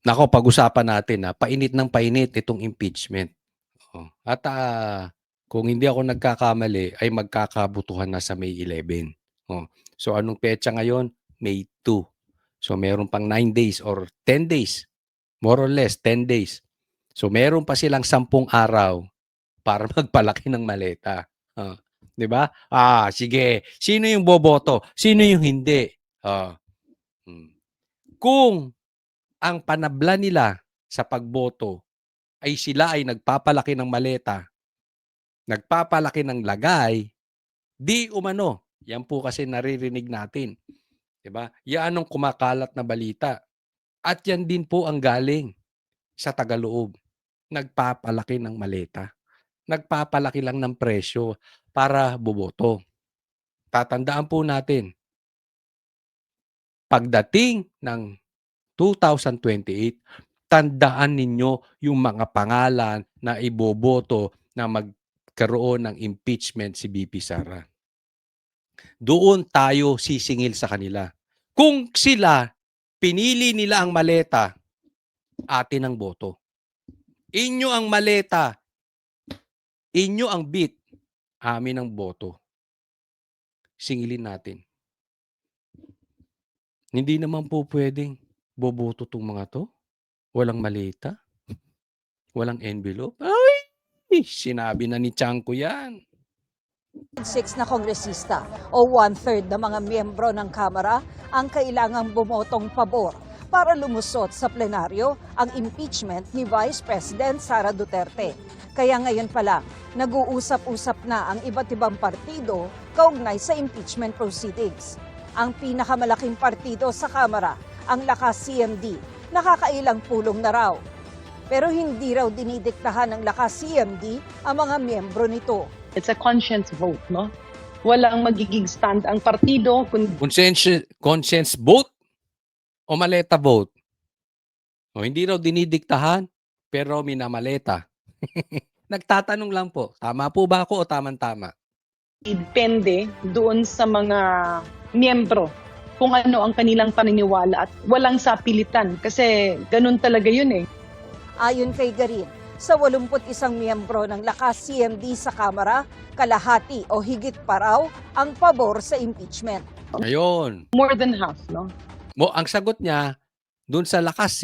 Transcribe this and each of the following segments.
Nako, pag-usapan natin, painit ng painit itong impeachment. At, kung hindi ako nagkakamali ay magkakabutuhan na sa May 11. Oh, so anong petsa ngayon? May 2. So meron pang 9 days or 10 days, more or less 10 days. So meron pa silang 10 araw para magpalaki ng maleta. Oh, 'di ba? Sige, sino yung boboto? Sino yung hindi? Oh, hmm. Kung ang panabla nila sa pagboto ay sila ay nagpapalaki ng maleta, nagpapalaki ng lagay, di umano. Yan po kasi naririnig natin, 'di ba? Yan ang kumakalat na balita. At yan din po ang galing sa tagaloob. Nagpapalaki ng maleta. Nagpapalaki lang ng presyo para boboto. Tatandaan po natin, pagdating ng 2028, tandaan ninyo yung mga pangalan na iboboto na magkaroon ng impeachment si BP Sara. Doon tayo sisingil sa kanila. Kung sila, pinili nila ang maleta, atin ang boto. Inyo ang maleta, inyo ang bit, amin ang boto. Singilin natin. Hindi naman po pwedeng boboto tong mga to. Walang maleta, walang envelope. Ay! Sinabi na ni Chanko yan. 6 na kongresista o 1/3 ng mga miyembro ng Kamara ang kailangang bumotong pabor para lumusot sa plenaryo ang impeachment ni Vice President Sara Duterte. Kaya ngayon pa lang, nag-uusap-usap na ang iba't ibang partido kaugnay sa impeachment proceedings. Ang pinakamalaking partido sa Kamara, ang Lakas CMD, nakakailang pulong na raw. Pero hindi raw dinidiktahan ng Lakas CMD ang mga miyembro nito. It's a conscience vote, no? Walang magiging stand ang partido. Conscience vote o maleta vote? O hindi raw dinidiktahan, pero minamaleta. Nagtatanong lang po, tama po ba ako o tamang-tama? Depende doon sa mga miyembro kung ano ang kanilang paniniwala at walang sapilitan kasi ganun talaga yun eh. Ayon kay Garin, sa 81 miyembro ng Lakas CMD sa Kamara, kalahati o higit pa raw ang pabor sa impeachment. Ayun. More than half, no? Ang sagot niya, dun sa Lakas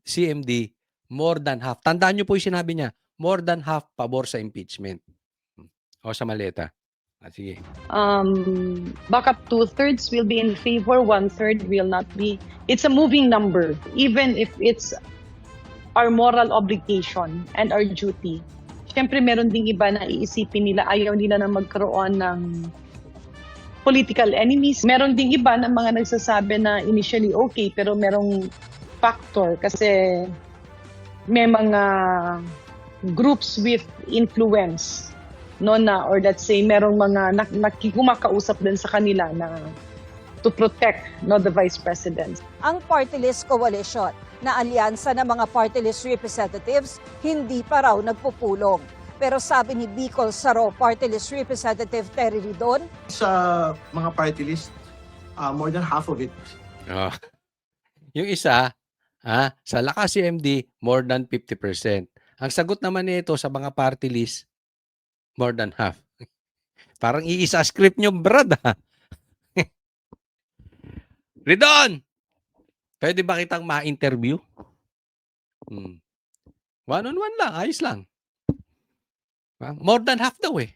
CMD, more than half. Tandaan niyo po yung sinabi niya, more than half pabor sa impeachment. O sa maleta. Sige. Baka 2/3 will be in favor, 1/3 will not be. It's a moving number, even if it's our moral obligation and our duty. Siyempre, meron ding iba na iisipin nila, ayaw nila na magkaroon ng political enemies. Meron ding iba na mga nagsasabi na initially okay, pero merong factor kasi may mga groups with influence, no, na, or let's say, merong mga kumakausap din sa kanila na to protect, no, the Vice President. Ang Party List Coalition na alyansa ng mga party list representatives hindi pa raw nagpupulong. Pero sabi ni Bicol Saro Party List Representative Terry Ridon, sa mga party list, more than half of it. Yung isa, sa Lakas CMD, more than 50%. Ang sagot naman nito sa mga party list, more than half. Parang iisa script nyo, brad, Ridon! Pwede ba kitang ma-interview? One-on-one lang, ayos lang. More than half daw eh.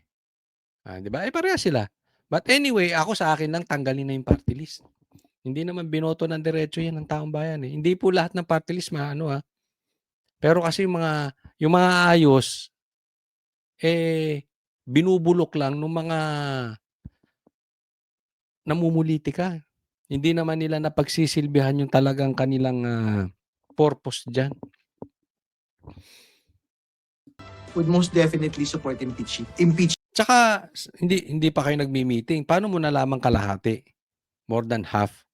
Di ba? Pareha sila. But anyway, ako sa akin lang tanggalin na yung party list. Hindi naman binoto ng diretso yan ng taong bayan eh. Hindi po lahat ng party list Pero kasi yung mga ayos, binubulok lang ng mga namumulitika. Hindi naman nila napagsisilbihan yung talagang kanilang purpose dyan. Would most definitely support impeachment. Tsaka, hindi pa kayo nagmi-meeting. Paano mo nalaman kalahati? More than half?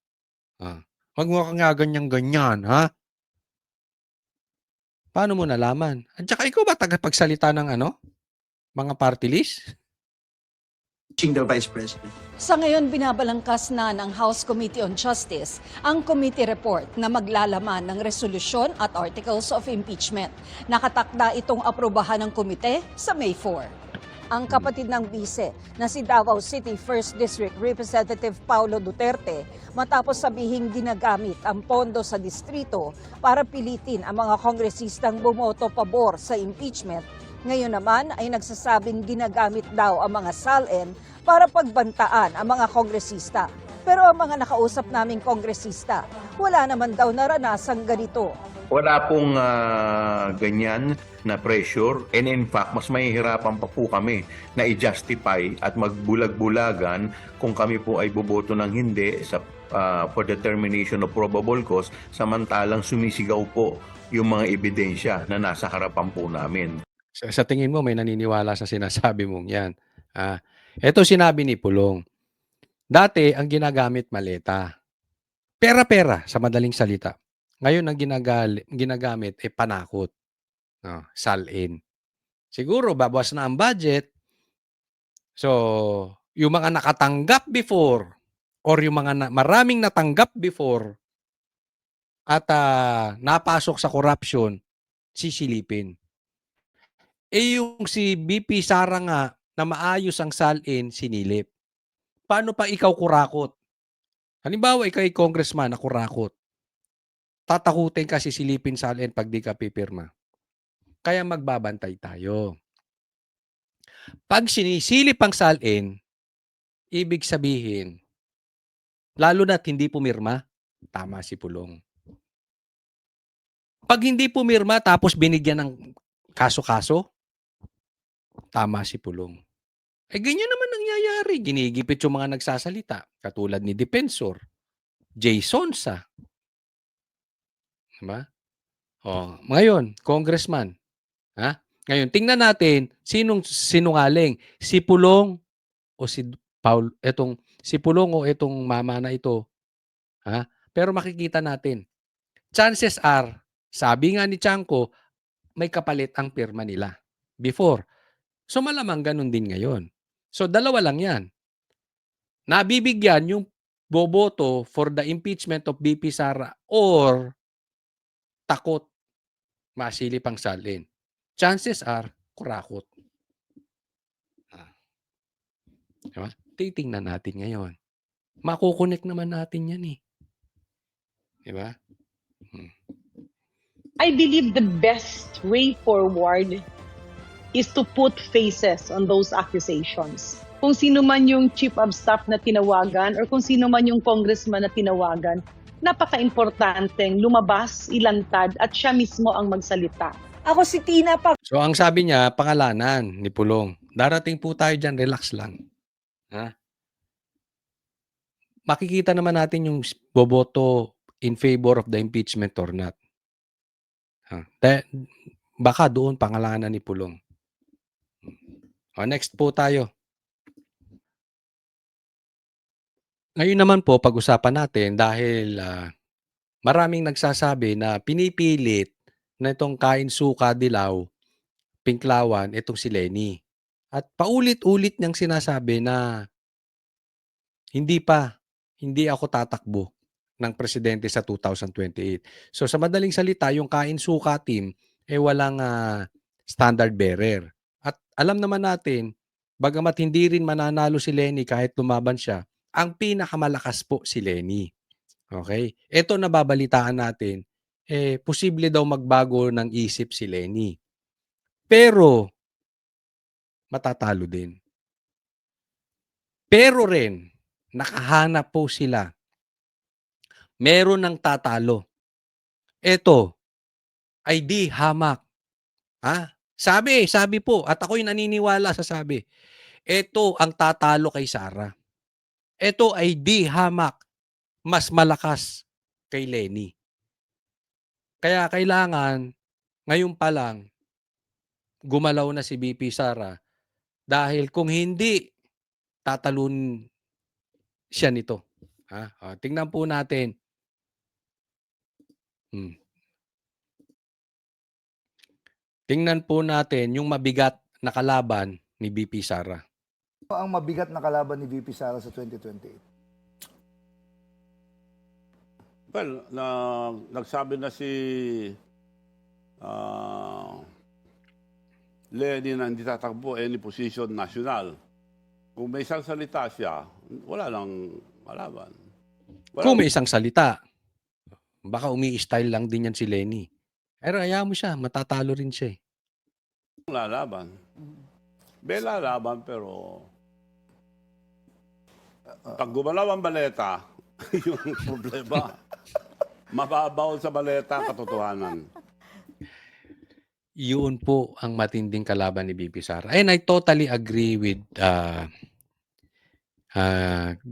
Huwag mo ka nga ganyan-ganyan, ha? Paano mo nalaman? At saka ikaw ba tagapagsalita ng mga party list? the Vice President. Sa ngayon, binabalangkas na ng House Committee on Justice ang committee report na maglalaman ng resolusyon at articles of impeachment. Nakatakda itong aprobahan ng komite sa May 4. Ang kapatid ng bise na si Davao City 1st District Representative Paulo Duterte matapos sabihing ginagamit ang pondo sa distrito para pilitin ang mga kongresistang bumoto pabor sa impeachment. Ngayon naman ay nagsasabing ginagamit daw ang mga SALN para pagbantaan ang mga kongresista. Pero ang mga nakausap naming kongresista, wala naman daw naranasang ganito. Wala pong ganyan na pressure, and in fact, mas mahihirapan pa po kami na i-justify at magbulag-bulagan kung kami po ay boboto ng hindi sa for determination of probable cause, samantalang sumisigaw po yung mga ebidensya na nasa harapan po namin. Sa tingin mo may naniniwala sa sinasabi mong 'yan? Ito sinabi ni Pulong. Dati ang ginagamit maleta. Pera-pera sa madaling salita. Ngayon ang ginagamit panakot. Salin. Siguro babawas na ang budget. So, yung mga nakatanggap before or yung mga maraming natanggap before at napasok sa corruption, sisilipin. Yung si BP Sara nga na maayos ang salin, sinilip. Paano pa ikaw kurakot? Halimbawa, ikaw ay congressman na kurakot. Tatakutin ka, sisilipin salin pag di ka pipirma. Kaya magbabantay tayo. Pag sinisilip ang salin, ibig sabihin, lalo na't hindi pumirma, tama si Pulong. Pag hindi pumirma tapos binigyan ng kaso-kaso, tama si Pulong. Ganyan naman nangyayari. Ginigipit yung mga nagsasalita. Katulad ni Defensor, Jay Sonsa. Diba? Ngayon, congressman. Ngayon, tingnan natin, sinong sinungaling? Si Pulong o si Paul, si Pulong o itong mama na ito. Pero makikita natin, chances are, sabi nga ni Chanko, may kapalit ang pirma nila before. So malamang ganun din ngayon. So dalawa lang yan. Nabibigyan yung boboto for the impeachment of BP Sara or takot masilip ang salin. Chances are, kurakot. Diba? Titingnan natin ngayon. Makukonek naman natin yan eh. Diba? I believe the best way forward is to put faces on those accusations. Kung sino man yung chief of staff na tinawagan or kung sino man yung congressman na tinawagan, napaka-importanteng lumabas, ilantad at siya mismo ang magsalita. Ako si Tina pa. So ang sabi niya, pangalanan ni Pulong. Darating po tayo dyan, relax lang. Makikita naman natin yung boboto in favor of the impeachment or not. Baka doon pangalanan ni Pulong. Next po tayo. Ngayon naman po, pag-usapan natin dahil maraming nagsasabi na pinipilit na itong kain suka dilaw, pinklawan, itong si Lenny. At paulit-ulit niyang sinasabi na hindi ako tatakbo ng presidente sa 2028. So sa madaling salita, yung kain suka team, walang standard bearer. At alam naman natin, bagamat hindi rin mananalo si Lenny kahit lumaban siya, ang pinakamalakas po si Lenny. Okay? Ito nababalitaan natin, posible daw magbago ng isip si Lenny. Pero, matatalo din. Pero rin, nakahanap po sila. Meron ng tatalo. Ito, ay di hamak. Sabi po, at ako'y naniniwala sa sabi, ito ang tatalo kay Sara. Ito ay di hamak, mas malakas kay Lenny. Kaya kailangan, ngayon pa lang, gumalaw na si BP Sara dahil kung hindi, tatalun siya nito. Tingnan po natin. Tingnan po natin yung mabigat na kalaban ni BP Sara. ang mabigat na kalaban ni VP Sara sa 2028? Well, nagsabi na si ah, Lenny na hindi tatakbo any position national. Kung may isang salita siya, wala lang malaban. Kung may isang salita, baka umi-style lang din yan si Lenny. Pero hayaan mo siya, matatalo rin siya eh. Lalaban. May lalaban pero pag gumalaw ang baleta, yung problema. Mababaw sa baleta ang katotohanan. Yun po ang matinding kalaban ni VP Sara. And I totally agree with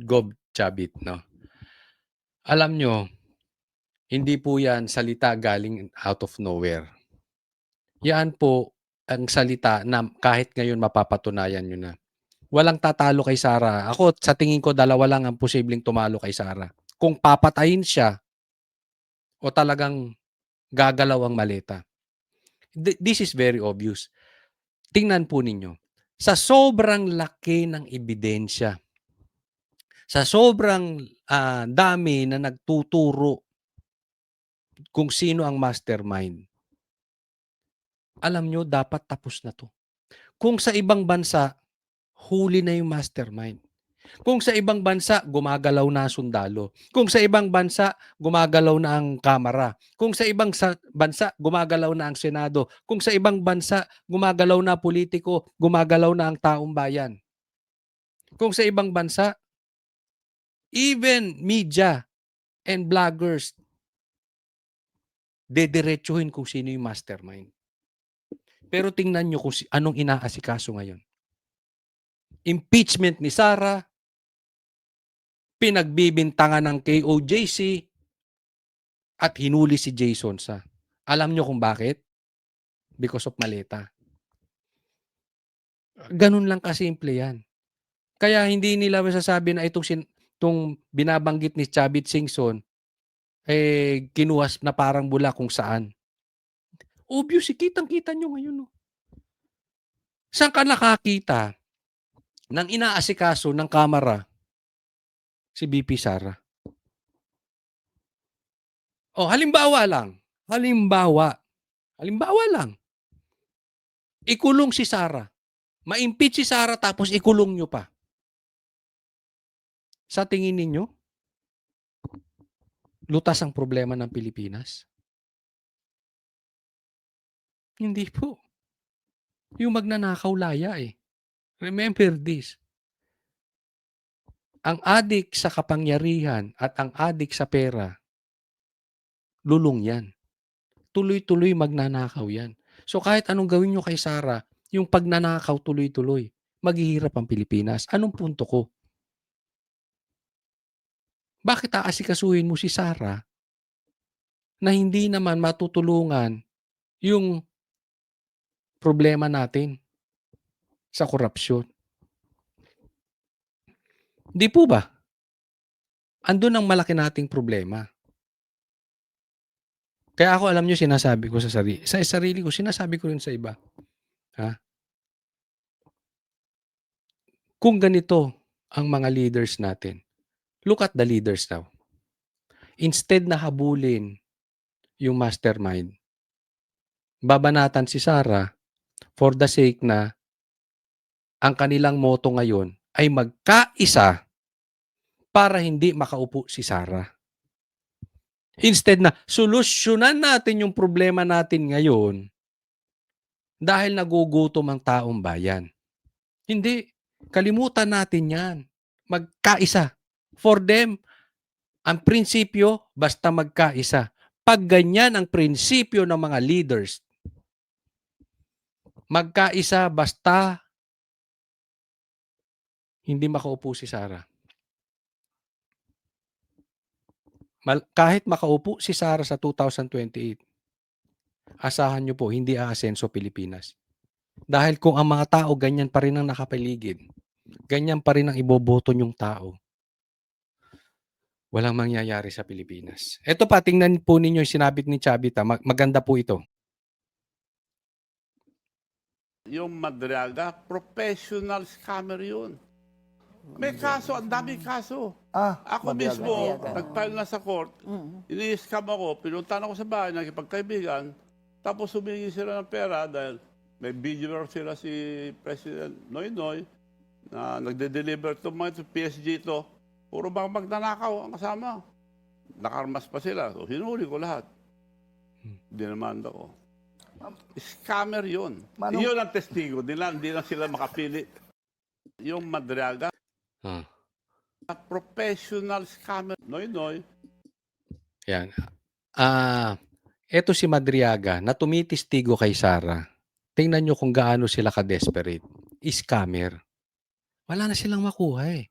Gob Chabit, no? Alam nyo, hindi po yan salita galing out of nowhere. Yan po ang salita na kahit ngayon mapapatunayan nyo na. Walang tatalo kay Sara. Ako, sa tingin ko, dalawa lang ang posibleng tumalo kay Sara. Kung papatayin siya o talagang gagalaw ang maleta. This is very obvious. Tingnan po ninyo. Sa sobrang laki ng ebidensya, sa sobrang dami na nagtuturo kung sino ang mastermind, alam nyo, dapat tapos na to. Kung sa ibang bansa, huli na yung mastermind. Kung sa ibang bansa, gumagalaw na ang sundalo. Kung sa ibang bansa, gumagalaw na ang kamara. Kung sa ibang bansa, gumagalaw na ang Senado. Kung sa ibang bansa, gumagalaw na politiko, gumagalaw na ang taong bayan. Kung sa ibang bansa, even media and bloggers, dediretsuhin kung sino yung mastermind. Pero tingnan nyo kung anong inaasikaso ngayon. Impeachment ni Sara, pinagbibintangan ng KOJC, at hinuli si Jason sa. Alam nyo kung bakit? Because of maleta. Ganun lang kasimple yan. Kaya hindi nila masasabi na itong binabanggit ni Chavit Singson, kinuwas na parang bula kung saan. Obvious, kitang-kita nyo ngayon. No? Saan ka nakakita ng inaasikaso ng kamera si VP Sara? O, halimbawa lang. Halimbawa lang. Ikulong si Sara. Ma-impeach si Sara tapos ikulong nyo pa. Sa tingin ninyo, lutas ang problema ng Pilipinas? Hindi po. Yung magnanakaw laya eh. Remember this. Ang adik sa kapangyarihan at ang adik sa pera, lulong yan. Tuloy-tuloy magnanakaw yan. So kahit anong gawin nyo kay Sara, yung pagnanakaw tuloy-tuloy, maghihirap ang Pilipinas. Anong punto ko? Bakit aasikasuhin mo si Sara na hindi naman matutulungan yung problema natin sa korupsyon? Di po ba? Andun ang malaki nating problema. Kaya ako, alam nyo, sinasabi ko sa sarili ko, sinasabi ko rin sa iba. Ha? Kung ganito ang mga leaders natin, look at the leaders now. Instead na habulin yung mastermind, babanatan si Sara for the sake na ang kanilang motto ngayon ay magkaisa para hindi makaupo si Sara. Instead na solusyonan natin yung problema natin ngayon dahil nagugutom ang taong bayan. Hindi. Kalimutan natin yan. Magkaisa. For them, ang prinsipyo, basta magkaisa. Pag ganyan ang prinsipyo ng mga leaders, magkaisa basta hindi makaupo si Sara. Kahit makaupo si Sara sa 2028, asahan nyo po, hindi aasenso Pilipinas. Dahil kung ang mga tao ganyan pa rin ang nakapaligid, ganyan pa rin ang iboboto nyong tao, walang mangyayari sa Pilipinas. Ito pa, tingnan po ninyo yung sinabit ni Chavita. Maganda po ito. yung Madriaga, professional scammer yun. May kaso, ang daming kaso. Ako Madriaga. mismo, Madriaga. nag-file na sa court, ini-scam ako, pinuntahan ako sa bahay, nakipagkaibigan, tapos humingi sila ng pera dahil may video sila si President Noynoy na nagde-deliver ito mga ito, PSG ito. Puro bang magnanakaw ang kasama. Nakarmas pa sila. So, hinuli ko lahat. Dinamanda ko. Scammer yun. Manong- Yun ang testigo. Hindi lang sila makapili. Yung Madriaga, Ah, professional scammer. Noy-noy. yan. Eto si Madriaga na tumitistigo kay Sara. Tingnan nyo kung gaano sila ka-desperate. Scammer. Wala na silang makuha eh.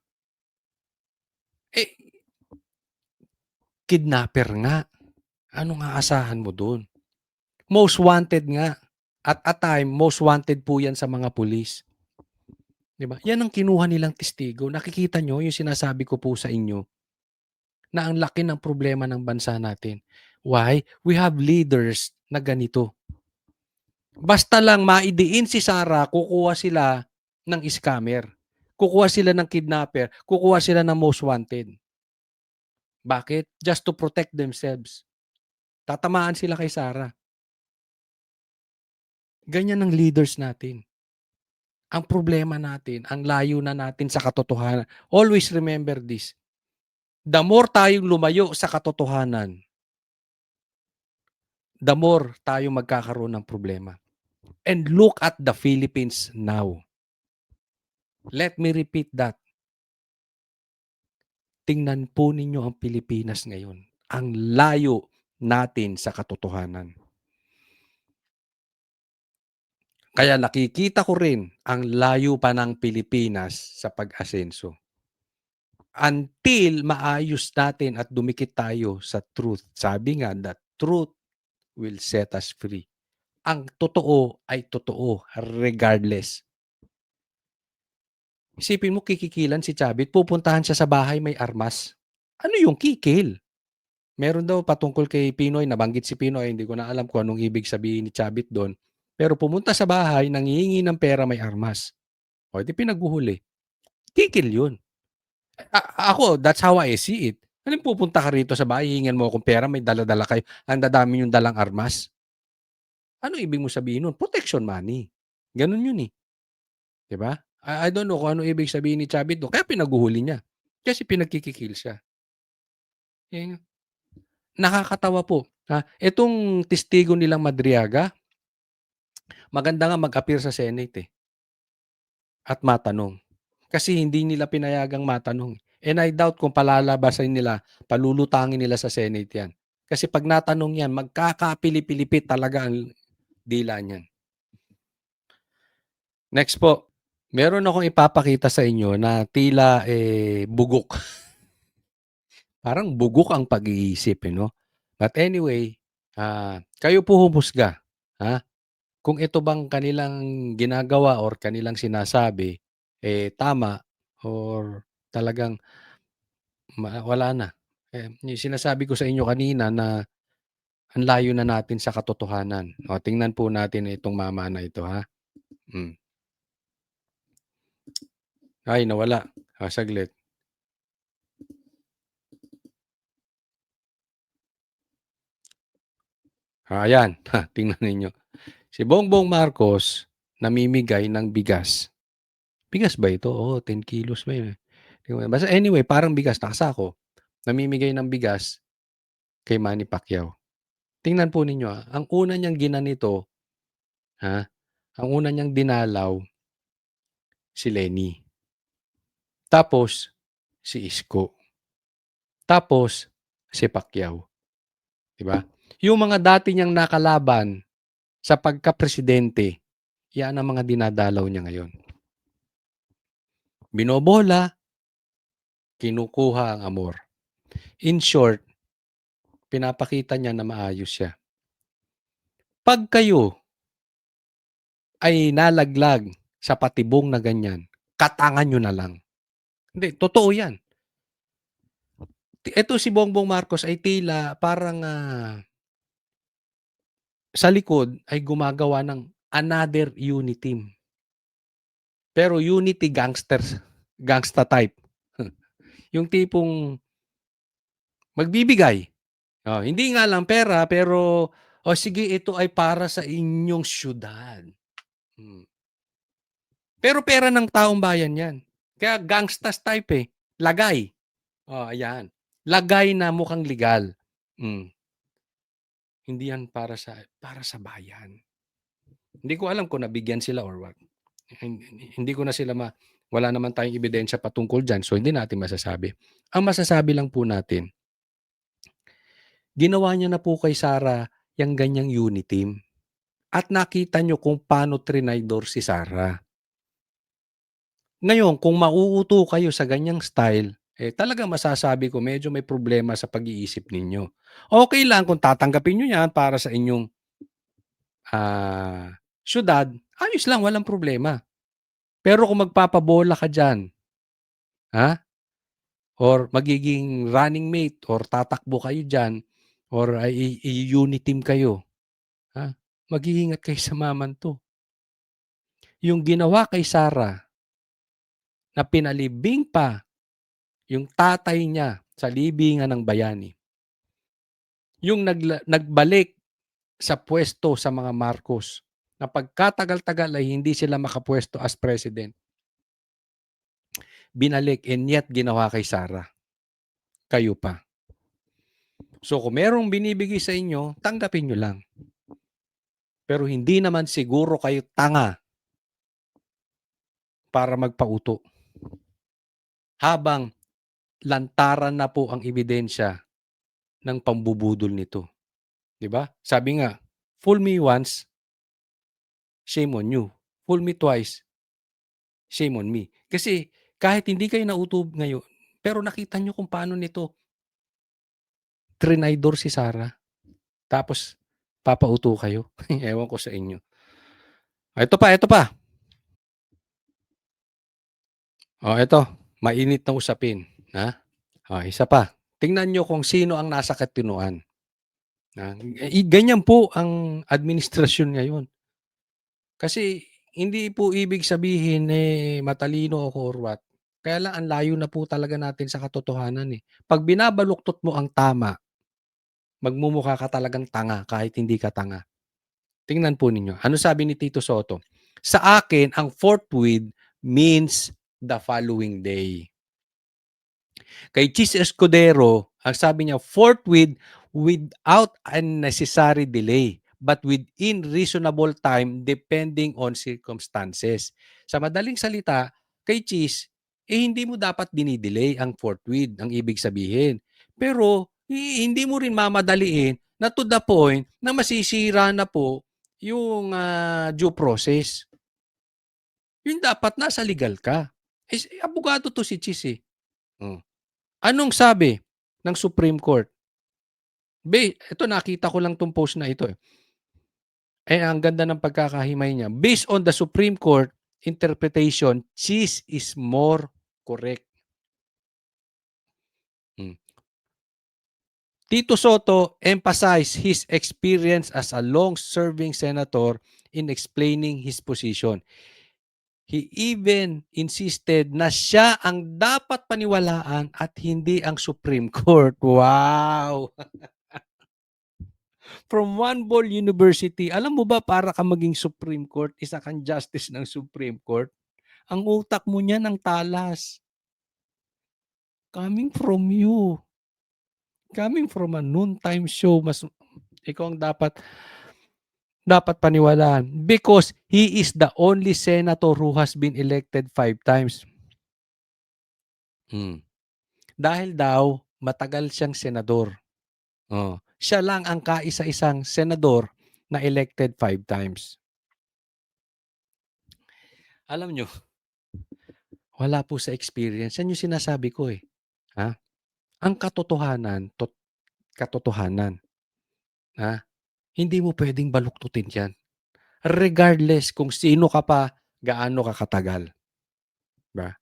Kidnapper nga. Ano nga asahan mo dun? Most wanted nga. At a time, most wanted po yan sa mga pulis. Diba? Yan ang kinuha nilang testigo. Nakikita nyo yung sinasabi ko po sa inyo na ang laki ng problema ng bansa natin. Why? We have leaders na ganito. Basta lang maidiin si Sara, kukuha sila ng scammer. Kukuha sila ng kidnapper. Kukuha sila ng most wanted. Bakit? Just to protect themselves. Tatamaan sila kay Sara. Ganyan ang leaders natin. Ang problema natin, ang layo na natin sa katotohanan. Always remember this. The more tayong lumayo sa katotohanan, the more tayo magkakaroon ng problema. And look at the Philippines now. Let me repeat that. Tingnan po ninyo ang Pilipinas ngayon. Ang layo natin sa katotohanan. Kaya nakikita ko rin ang layo pa ng Pilipinas sa pag-asenso. Until maayos natin at dumikit tayo sa truth. Sabi nga, the truth will set us free. Ang totoo ay totoo regardless. Isipin mo, kikikilan si Chavit, pupuntahan siya sa bahay may armas. Ano yung kikil? Meron daw patungkol kay Pinoy, nabanggit si Pinoy, hindi ko na alam kung anong ibig sabihin ni Chavit doon. Pero pumunta sa bahay, nanghihingi ng pera, may armas. O, di pinaghuhuli. Kikil yun. Ako, that's how I see it. Anong pupunta ka rito sa bahay, hihingan mo akong pera, may dala-dala kayo, ang dadami yung dalang armas. Ano ibig mo sabihin nun? Protection money. Ganun yun eh. Diba? I don't know kung ano ibig sabihin ni Chavit doon. Kaya pinaghuhuli niya. Kasi pinagkikikil siya. Yan. Nakakatawa po. Itong testigo nilang Madriaga, maganda nga mag-appear sa Senate eh. At matanong. Kasi hindi nila pinayagang matanong. And I doubt kung palalabasan nila, palulutangin nila sa Senate yan. Kasi pag natanong yan, magkakapilipilipit talaga ang dila niyan. Next po. Meron akong ipapakita sa inyo na tila bugok. Parang bugok ang pag-iisip, no? But anyway, kayo po humusga. Kung ito bang kanilang ginagawa or kanilang sinasabi, tama or talagang wala na. Yung sinasabi ko sa inyo kanina na ang layo na natin sa katotohanan. O, tingnan po natin itong mama na ito, ha? Ay, nawala. Saglit. Ayan. Tingnan ninyo. Si Bongbong Marcos namimigay ng bigas. Bigas ba ito? 10 kilos ba yun? Basta anyway, parang bigas. Nakasako. Namimigay ng bigas kay Manny Pacquiao. Tingnan po ninyo. Ang una niyang ginanito, ang una niyang dinalaw, si Lenny. Tapos, si Isko. Tapos, si Pacquiao. Diba? Yung mga dati niyang nakalaban sa pagka-presidente, yan ang mga dinadalaw niya ngayon. Binobola, kinukuha ang amor. In short, pinapakita niya na maayos siya. Pag kayo ay nalaglag sa patibong na ganyan, katangan nyo na lang. Hindi, totoo yan. Ito si Bongbong Marcos ay tila parang sa likod ay gumagawa ng another unity team. Pero unity gangsta type. Yung tipong magbibigay. Hindi nga lang pera pero, sige ito ay para sa inyong siyudad. Pero pera ng taong bayan 'yan. Kaya gangstas type, eh. Lagay. Ayan. Lagay na mukhang legal. Hindi 'yan para sa bayan. Hindi ko alam kung nabigyan sila or what. Hindi ko na sila wala naman tayong ebidensya patungkol diyan, so hindi natin masasabi. Ang masasabi lang po natin, ginawa niya na po kay Sara yang ganyang uniteam at nakita niyo kung paano trinaydor si Sara. Ngayon kung mauuto kayo sa ganyang style, talagang masasabi ko medyo may problema sa pag-iisip ninyo. Okay lang kung tatanggapin niyo 'yan para sa inyong, siyudad, ayos lang walang problema. Pero kung magpapabola ka diyan, or magiging running mate or tatakbo kayo diyan or unit team kayo, mag-iingat kayo sa mamanto. Yung ginawa kay Sara na pinalibing pa yung tatay niya sa libingan ng bayani. Yung nagbalik sa pwesto sa mga Marcos na pagkatagal-tagal ay hindi sila makapwesto as president. Binalik and yet ginawa kay Sara. Kayo pa. So kung merong binibigay sa inyo, tanggapin nyo lang. Pero hindi naman siguro kayo tanga para magpauto. Habang lantaran na po ang ebidensya ng pambubudol nito. 'Di ba? Sabi nga, fool me once, shame on you. Fool me twice, shame on me. Kasi kahit hindi kayo nauto ngayon, pero nakita nyo kung paano nito trinaydor si Sara. Tapos papauto kayo. Ewan ko sa inyo. Ito pa. Ito, mainit na usapin, isa pa. Tingnan nyo kung sino ang nasa katinuan. Ganyan po ang administrasyon ngayon. Kasi hindi po ibig sabihin matalino ako or what. Kaya lang ang layo na po talaga natin sa katotohanan, eh. 'Pag binabaluktot mo ang tama, magmumukha ka talagang tanga kahit hindi ka tanga. Tingnan po ninyo. Ano sabi ni Tito Soto? Sa akin, ang forthwith means the following day. Kay Chis Escudero, ang sabi niya, forthwith without unnecessary delay, but within reasonable time depending on circumstances. Sa madaling salita, kay Chis, hindi mo dapat dinidelay ang forthwith, ang ibig sabihin. Pero, hindi mo rin mamadaliin na to the point na masisira na po yung due process. Yung dapat nasa legal ka. Abogado to si Chis eh. Anong sabi ng Supreme Court? Ito nakita ko lang tong post na ito eh. Ang ganda ng pagkakahimay niya. Based on the Supreme Court interpretation, Chis is more correct. Tito Soto emphasized his experience as a long-serving senator in explaining his position. He even insisted na siya ang dapat paniwalaan at hindi ang Supreme Court. Wow! From One Ball University, alam mo ba para ka maging Supreme Court, isa kang justice ng Supreme Court, ang utak mo niyan ang talas. Coming from you. Coming from a noontime show, ikaw ang dapat paniwalaan because he is the only senator who has been elected 5 times. Dahil daw matagal siyang senador. Siya lang ang kaisa-isang senador na elected 5 times. Alam nyo, wala po sa experience. Yan yung sinasabi ko eh. Ang katotohanan, hindi mo pwedeng baluktutin yan. Regardless kung sino ka pa, gaano ka katagal. Ba?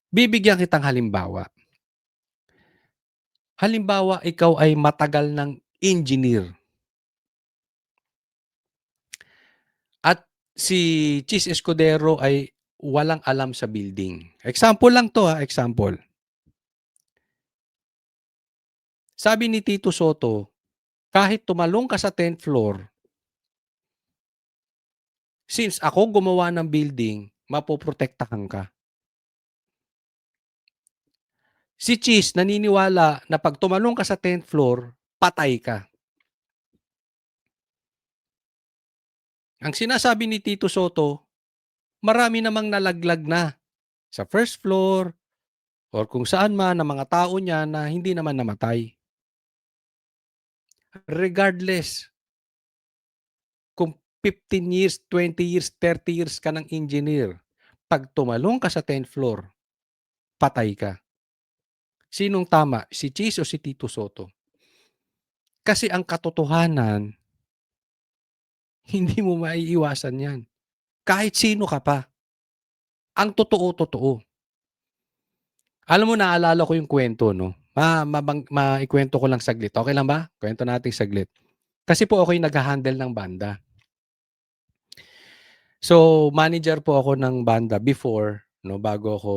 Bibigyan kitang halimbawa. Halimbawa, ikaw ay matagal ng engineer. At si Chis Escudero ay walang alam sa building. Example lang 'to, example. Sabi ni Tito Sotto, kahit tumalong ka sa 10th floor, since ako gumawa ng building, mapoprotektahan ka. Si Cheese naniniwala na 'pag tumalong ka sa 10th floor, patay ka. Ang sinasabi ni Tito Sotto, marami namang nalaglag na sa first floor or kung saan man ng mga tao niya na hindi naman namatay. Regardless kung 15 years, 20 years, 30 years ka ng engineer, 'pag tumalong ka sa 10th floor, patay ka. Sinong tama, si Cheese o si Tito Sotto? Kasi ang katotohanan, hindi mo maiiwasan 'yan. Kahit sino ka pa. Ang totoo, totoo. Alam mo, naalala ko yung kwento, 'no? Maikwento ko lang saglit, okey lang ba? Kuwento natin saglit. Kasi po ako'y nagha-handle ng banda. So, manager po ako ng banda before, 'no, bago ako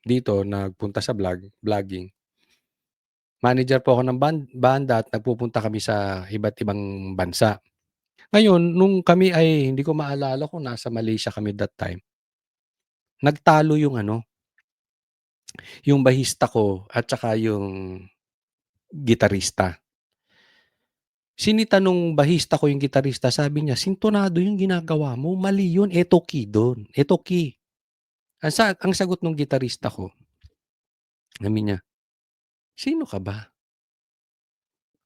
dito nagpunta sa vlogging. Manager po ako ng banda at nagpupunta kami sa iba't ibang bansa. Ngayon, nung kami ay hindi ko maalala kung nasa Malaysia kami that time, nagtalo yung yung bahista ko at saka yung gitarista. Sinita nung bahista ko yung gitarista, sabi niya, "Sintonado yung ginagawa mo, mali yun, eto key dun, eto key." Ang sagot nung gitarista ko, sabi niya, "Sino ka ba?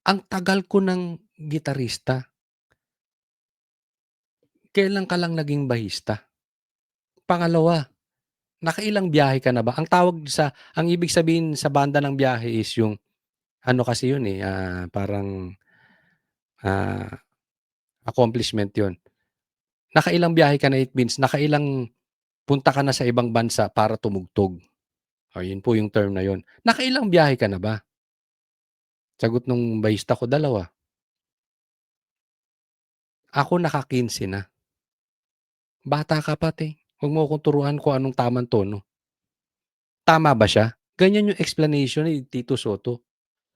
Ang tagal ko ng gitarista. Kailan ka lang naging bahista? Pangalawa, nakailang biyahe ka na ba?" Ang ibig sabihin sa banda ng biyahe is yung kasi yun, parang, accomplishment yun. Nakailang biyahe ka na, it means nakailang punta ka na sa ibang bansa para tumugtog. Yun po yung term na yun. Nakailang biyahe ka na ba? Sagot nung bahista ko, 2. Ako naka-15 na. Bata ka pa, te. Huwag mo akong turuan kung anong tamang tono. Tama ba siya? Ganyan yung explanation ni Tito Sotto.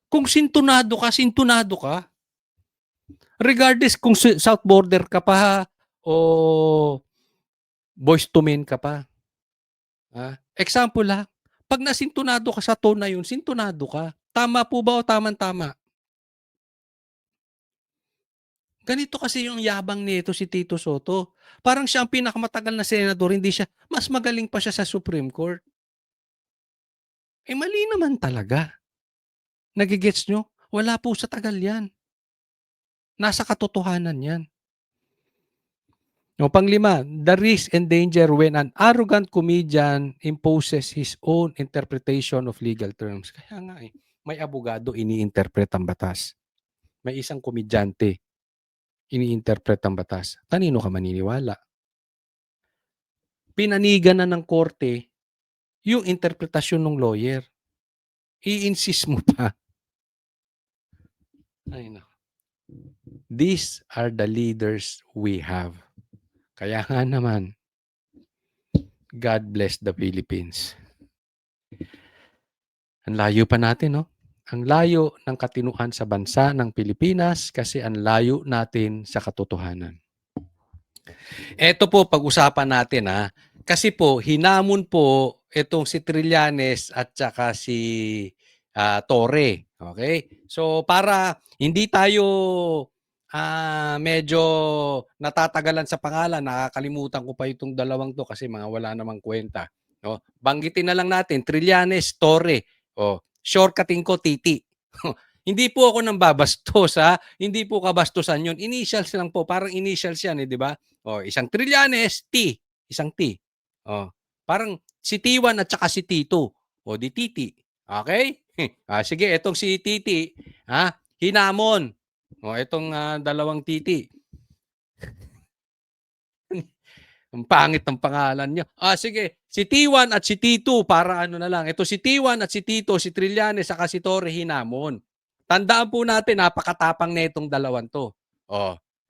Kung sintonado ka, sintonado ka. Regardless kung South Border ka pa o Boyz II Men ka pa. Example 'pag nasintonado ka sa tone na yun, sintonado ka. Tama po ba o tamang-tama? Ganito kasi yung yabang nito si Tito Sotto. Parang siya ang pinakamatagal na senador, hindi siya, mas magaling pa siya sa Supreme Court. Mali naman talaga. Nage-gets nyo? Wala po sa tagal yan. Nasa katotohanan yan. Panglima, the risk and danger when an arrogant comedian imposes his own interpretation of legal terms. Kaya nga may abogado ini-interpret ang batas. May isang komedyante ini-interpret ang batas. Kanino ka maniniwala? Pinanigan na ng korte yung interpretasyon ng lawyer. I-insist mo pa. Ay, no. These are the leaders we have. Kaya nga naman, God bless the Philippines. Ang layo pa natin, no? Ang layo ng katinuan sa bansa ng Pilipinas kasi ang layo natin sa katotohanan. Ito po, pag-usapan natin, kasi po, hinamon po itong si Trillanes at saka si Torre. Okay? So, para hindi tayo medyo natatagalan sa pangalan, nakakalimutan ko pa itong dalawang to kasi mga wala namang kwenta. No? Banggitin na lang natin, Trillanes, Torre. Shortcutting ko, Titi. Hindi po ako nang babastos, Hindi po kabastusan yun. Initials lang po. Parang initials yan, di ba? Isang Trillanes, T. Isang T. Parang si T1 at saka si T2. Di Titi. Okay? Sige, etong si Titi, hinamon. Itong dalawang Titi. Ang pangit ng pangalan niyo. Sige, si T1 at si T2 para na lang. Ito si T1 at si Tito, si Trillanes saka si Torre hinamon. Tandaan po natin, napakatapang na itong dalawang to.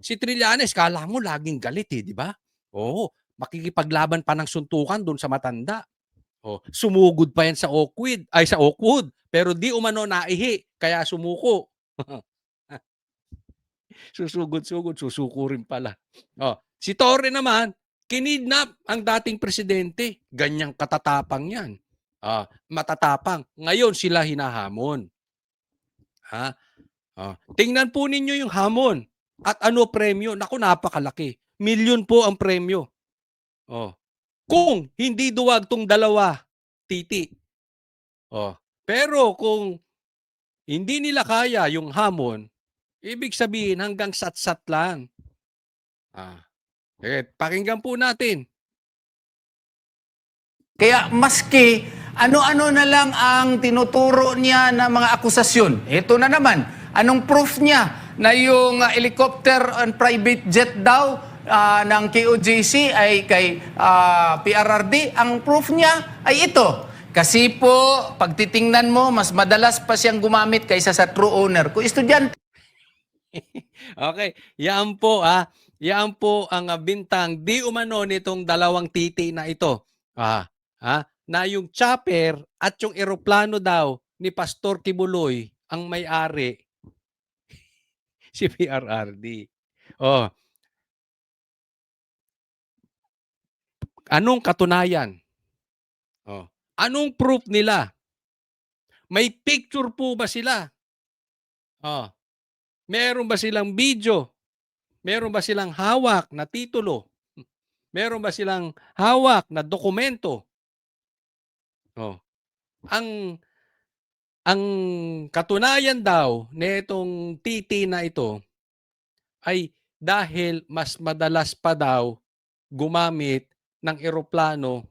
Si Trillanes, kala mo laging galit, di ba? Oo, makikipaglaban pa ng suntukan do'n sa matanda. Oh, sumugod pa yan sa Oakwood, pero di umano naihi kaya sumuko. Susugod-sugod, susuko rin pala. Oh, si Torre naman, kinidnap ang dating presidente. Ganyang katatapang yan. Matatapang. Ngayon sila hinahamon. Ha? Tingnan po ninyo yung hamon. At ano premyo? Naku, napakalaki. Milyon po ang premyo. Oh. Kung hindi duwag tong dalawa, titi. Pero kung hindi nila kaya yung hamon, ibig sabihin hanggang sat-sat lang. Pakinggan po natin. Kaya maski ano-ano na lang ang tinuturo niya na mga akusasyon. Ito na naman, anong proof niya na yung helicopter and private jet daw ng KOJC ay kay PRRD? Ang proof niya ay ito. Kasi po, pagtitingnan mo, mas madalas pa siyang gumamit kaysa sa true owner. Kung estudyante Okay, yan po yan po ang bintang di umano nitong dalawang titi na ito. Na yung chopper at yung eroplano daw ni Pastor Kibuloy ang may-ari si PRRD. Anong katunayan? Anong proof nila? May picture po ba sila? Meron ba silang video? Meron ba silang hawak na titulo? Meron ba silang hawak na dokumento? Ang katunayan daw nitong titi na ito ay dahil mas madalas pa daw gumamit ng eroplano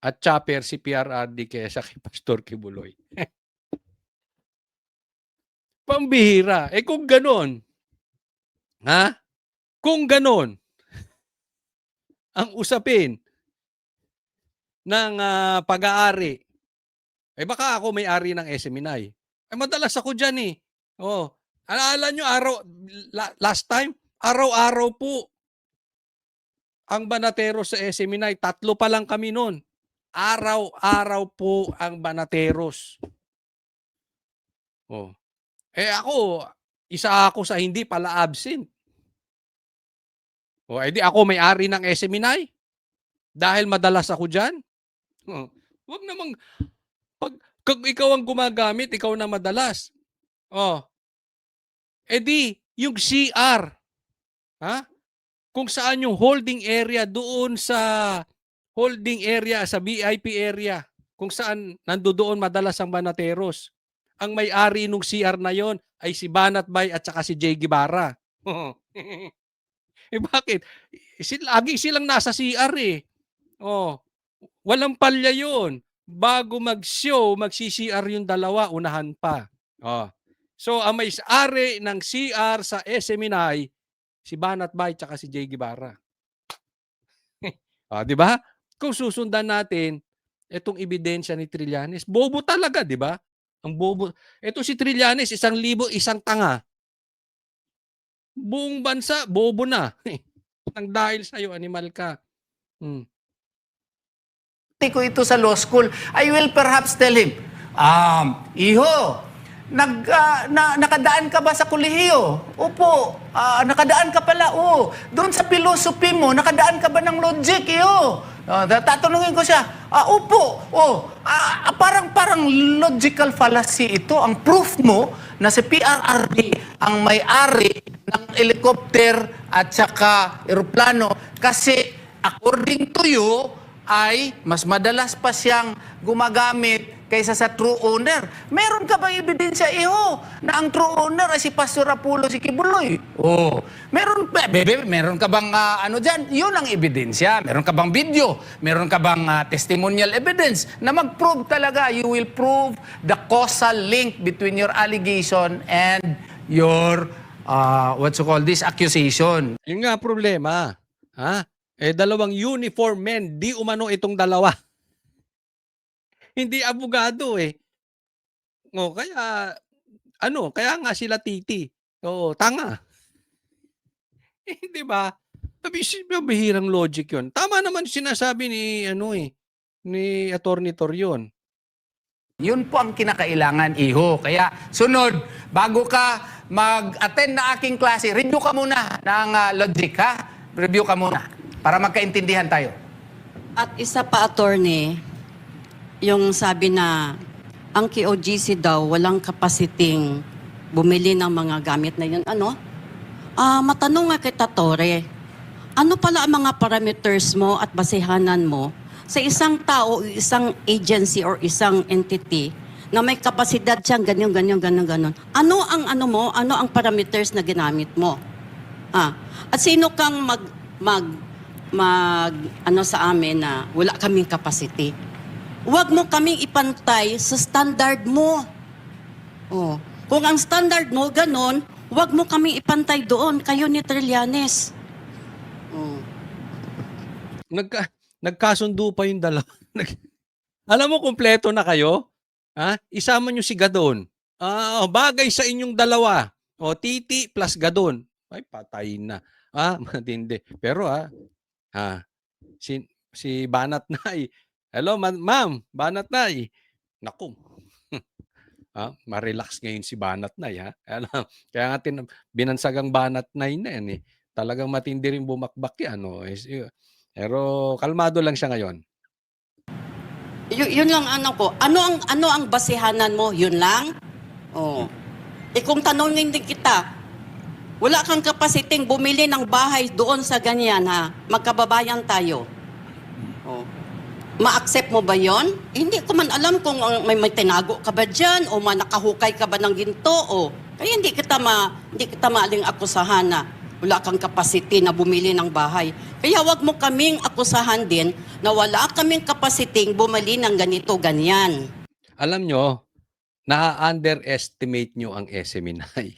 at chopper si PRRD kaysa kay Pastor Kibuloy. Pambihira. Kung ganon, kung ganon, ang usapin ng pag-aari, baka ako may-ari ng SMNI. Madalas ako dyan eh. Alala nyo, last time, araw-araw po ang Banateros sa SMNI. 3 pa lang kami noon. Araw-araw po ang Banateros. Ako, isa ako sa hindi pala absent. Edi ako may-ari ng SMNI dahil madalas ako dyan. Wag namang, kung ikaw ang gumagamit, ikaw na madalas. Edi, yung CR, kung saan yung holding area doon sa holding area, sa VIP area, kung saan nandoon madalas ang Banateros. Ang may-ari nung CR na yon ay si Banat Bay at saka si Jay Guevara. Bakit? Lagi silang nasa CR eh. Walang palya yun. Bago mag-show, magsi-CR yung dalawa, unahan pa. So, ang may-ari ng CR sa SMNI, si Banat Bay at saka si Jay Guevara. Di ba? Kung susundan natin itong ebidensya ni Trillanes, bobo talaga, di ba? Ang bobo. Ito si Trillanes, 1,000, isang tanga. Buong bansa, bobo na. Nang dahil sa'yo, animal ka. ko ito sa law school, I will perhaps tell him, Iho, nakadaan ka ba sa kolehiyo? Opo. Nakadaan ka pala, Doon sa philosophy mo, nakadaan ka ba ng logic, Iho? Tatanungin ko siya, opo. Parang logical fallacy ito. Ang proof mo na si PRRD ang may-ari ng helicopter at saka eroplano kasi according to you, ay mas madalas pa siyang gumagamit kaysa sa true owner. Meron ka bang ebidensya, Iho, na ang true owner ay si Pastor Apollo si Kibuloy? Meron ka bang dyan? Yun ang ebidensya. Meron ka bang video? Meron ka bang testimonial evidence na mag-prove talaga? You will prove the causal link between your allegation and your, accusation. Yun nga problema. Dalawang uniform men, di umano itong dalawa. Hindi abogado eh. Kaya nga sila titi. Tanga. Di ba? Mabihirang logic 'yun. Tama naman sinasabi ni ni Attorney Torion. Yun po ang kinakailangan, iho. Kaya sunod, bago ka mag-attend na aking klase, review ka muna ng logic, ha? Review ka muna para magkaintindihan tayo. At isa pa, attorney, yung sabi na ang KOGC daw walang kapasiting bumili ng mga gamit na yun. Matanong nga kita, Tore, ano pala ang mga parameters mo at basehanan mo sa isang tao, isang agency or isang entity na may kapasidad siyang ganyan. Ano ang parameters na ginamit mo? At sino kang sa amin na wala kaming capacity? Huwag mo kaming ipantay sa standard mo. Oh. Kung ang standard mo ganon, huwag mo kaming ipantay doon, kayo ni Trillanes. Oh. Nagkasundo pa yung dalawa. Alam mo, kumpleto na kayo. Isama nyo si Gadon. Bagay sa inyong dalawa. Titi plus Gadon. Ay, patay na. Matindi. Pero si Banat Nay. Hello, ma'am. Banat Nay. Naku. Ma-relax ngayon si Banat Nay. Kaya nga binansagang Banat Nay na yan. Talagang matindi rin bumakbak yan. Pero kalmado lang siya ngayon. Yun lang ko. Ano ang basehanan mo? Yun lang? Oh. Kung tanongin din kita, wala kang kapasiting bumili ng bahay doon sa ganyan, ha? Magkababayan tayo. Oh. Ma-accept mo ba yon? Hindi ko man alam kung may tinago ka ba dyan o nakahukay ka ba ng ginto o kaya hindi kita maaling akusahan na wala kang capacity na bumili ng bahay. Kaya wag mo kaming akusahan din na wala kaming capacity bumili ng ganito, ganyan. Alam nyo, na-underestimate nyo ang SMNI.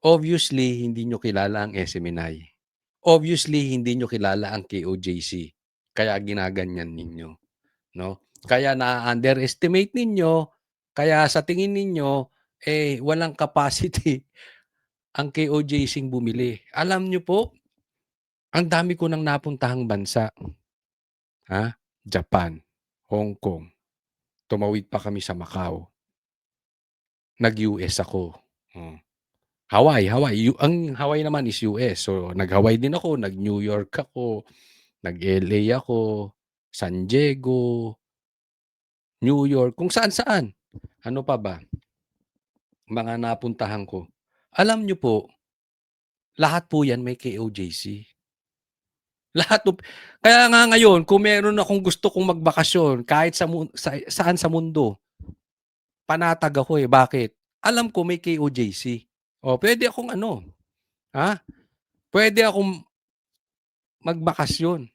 Obviously, hindi nyo kilala ang SMNI. Obviously, hindi nyo kilala ang KOJC. Kaya ginaganyan ninyo. No? Kaya na-underestimate ninyo, kaya sa tingin ninyo, walang capacity ang KOJC bumili. Alam nyo po, ang dami ko nang napuntahang bansa. Japan, Hong Kong, tumawid pa kami sa Macau. Nag-US ako. Hawaii. Ang Hawaii naman is US. So, nag-Hawaii din ako, nag-New York ako, nag-LA ako, San Diego, New York, kung saan-saan. Ano pa ba? Mga napuntahan ko. Alam nyo po, lahat po yan may KOJC. Kaya nga ngayon, kung meron akong gusto kong magbakasyon, kahit saan sa mundo, panatag ako Bakit? Alam ko may KOJC. Pwede akong pwede akong magbakasyon.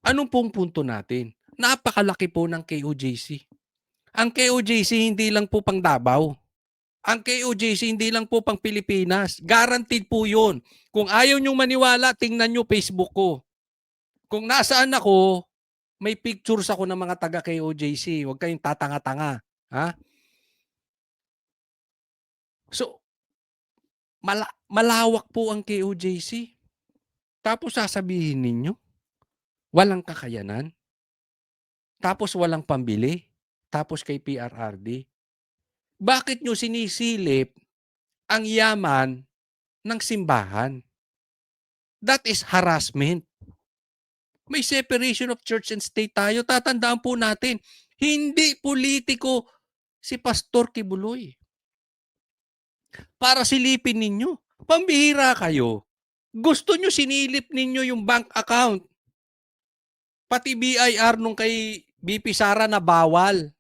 Anong pong punto natin? Napakalaki po ng KOJC. Ang KOJC hindi lang po pang Davao. Ang KOJC hindi lang po pang Pilipinas. Guaranteed po yun. Kung ayaw nyong maniwala, tingnan nyo Facebook ko. Kung nasaan ako, may pictures ako ng mga taga KOJC. Huwag kayong tatanga-tanga. So, malawak po ang KOJC. Tapos sasabihin ninyo, walang kakayanan. Tapos walang pambili. Tapos kay PRRD. Bakit nyo sinisilip ang yaman ng simbahan? That is harassment. May separation of church and state tayo. Tatandaan po natin, hindi politiko si Pastor Kibuloy. Para silipin ninyo. Pambihira kayo. Gusto nyo sinilip ninyo yung bank account. Pati BIR nung kay BP Sara na bawal.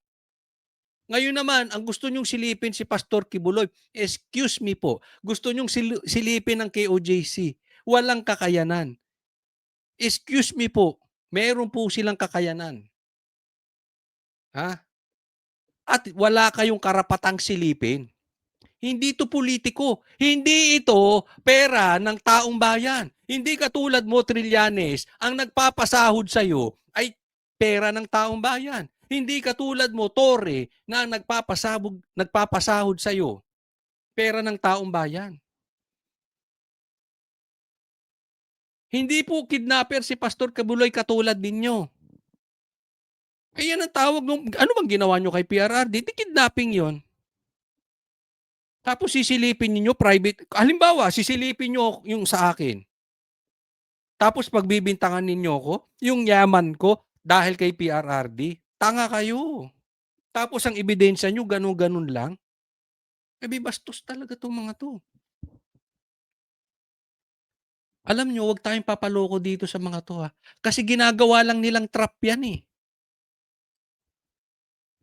Ngayon naman, ang gusto nyong silipin si Pastor Kibuloy, excuse me po, gusto nyong silipin ang KOJC. Walang kakayanan. Excuse me po, meron po silang kakayanan. At wala kayong karapatang silipin. Hindi ito politiko. Hindi ito pera ng taong bayan. Hindi katulad mo, Trillanes, ang nagpapasahod sa'yo ay pera ng taong bayan. Hindi katulad mo, Tore, na nagpapasahod sa'yo. Pera ng taong bayan. Hindi po kidnapper si Pastor Kibuloy katulad ninyo. Eh yan ang tawag nung, ano bang ginawa nyo kay PRRD? Di kidnapping yon. Tapos sisilipin niyo private. Halimbawa, sisilipin niyo yung sa akin. Tapos pagbibintangan ninyo ko, yung yaman ko dahil kay PRRD. Tanga kayo. Tapos ang ebidensya nyo, ganun-ganun lang. Eh, bastos talaga itong mga to. Alam nyo, huwag tayong papaloko dito sa mga to ha. Kasi ginagawa lang nilang trap yan eh.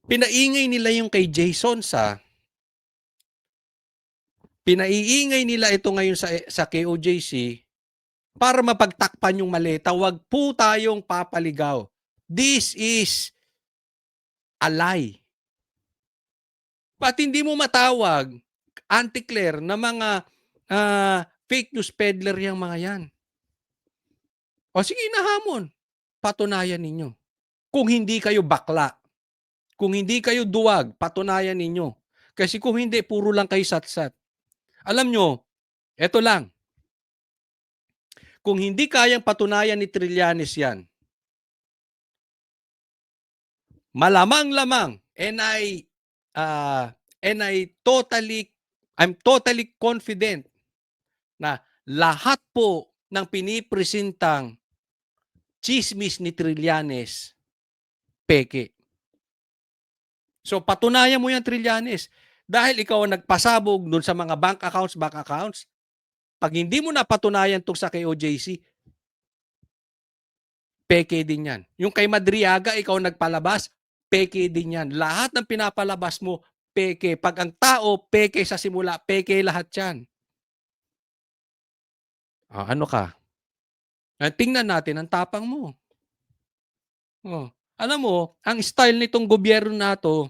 Pinaingay nila yung kay Jason sa pinaiingay nila ito ngayon sa KOJC para mapagtakpan yung maleta. Huwag po tayong papaligaw. This is a lie. Ba't hindi mo matawag, Auntie Claire, na mga fake news peddler yung mga yan? O sige, nahamon. Patunayan ninyo. Kung hindi kayo bakla, kung hindi kayo duwag, patunayan ninyo. Kasi kung hindi, puro lang kayo satsat. Alam nyo, eto lang. Kung hindi kayang patunayan ni Trillanes yan, malamang-lamang, I'm totally confident na lahat po ng pinipresentang chismis ni Trillanes, peke. So patunayan mo yan, Trillanes. Dahil ikaw ang nagpasabog dun sa mga bank accounts, pag hindi mo napatunayan itong sa KOJC, peke din yan. Yung kay Madriaga, ikaw nagpalabas, peke din yan. Lahat ng pinapalabas mo, peke. Pag ang tao, peke sa simula, peke lahat yan. Ano ka? Tingnan natin ang tapang mo. Alam mo, ang style nitong gobyerno na to,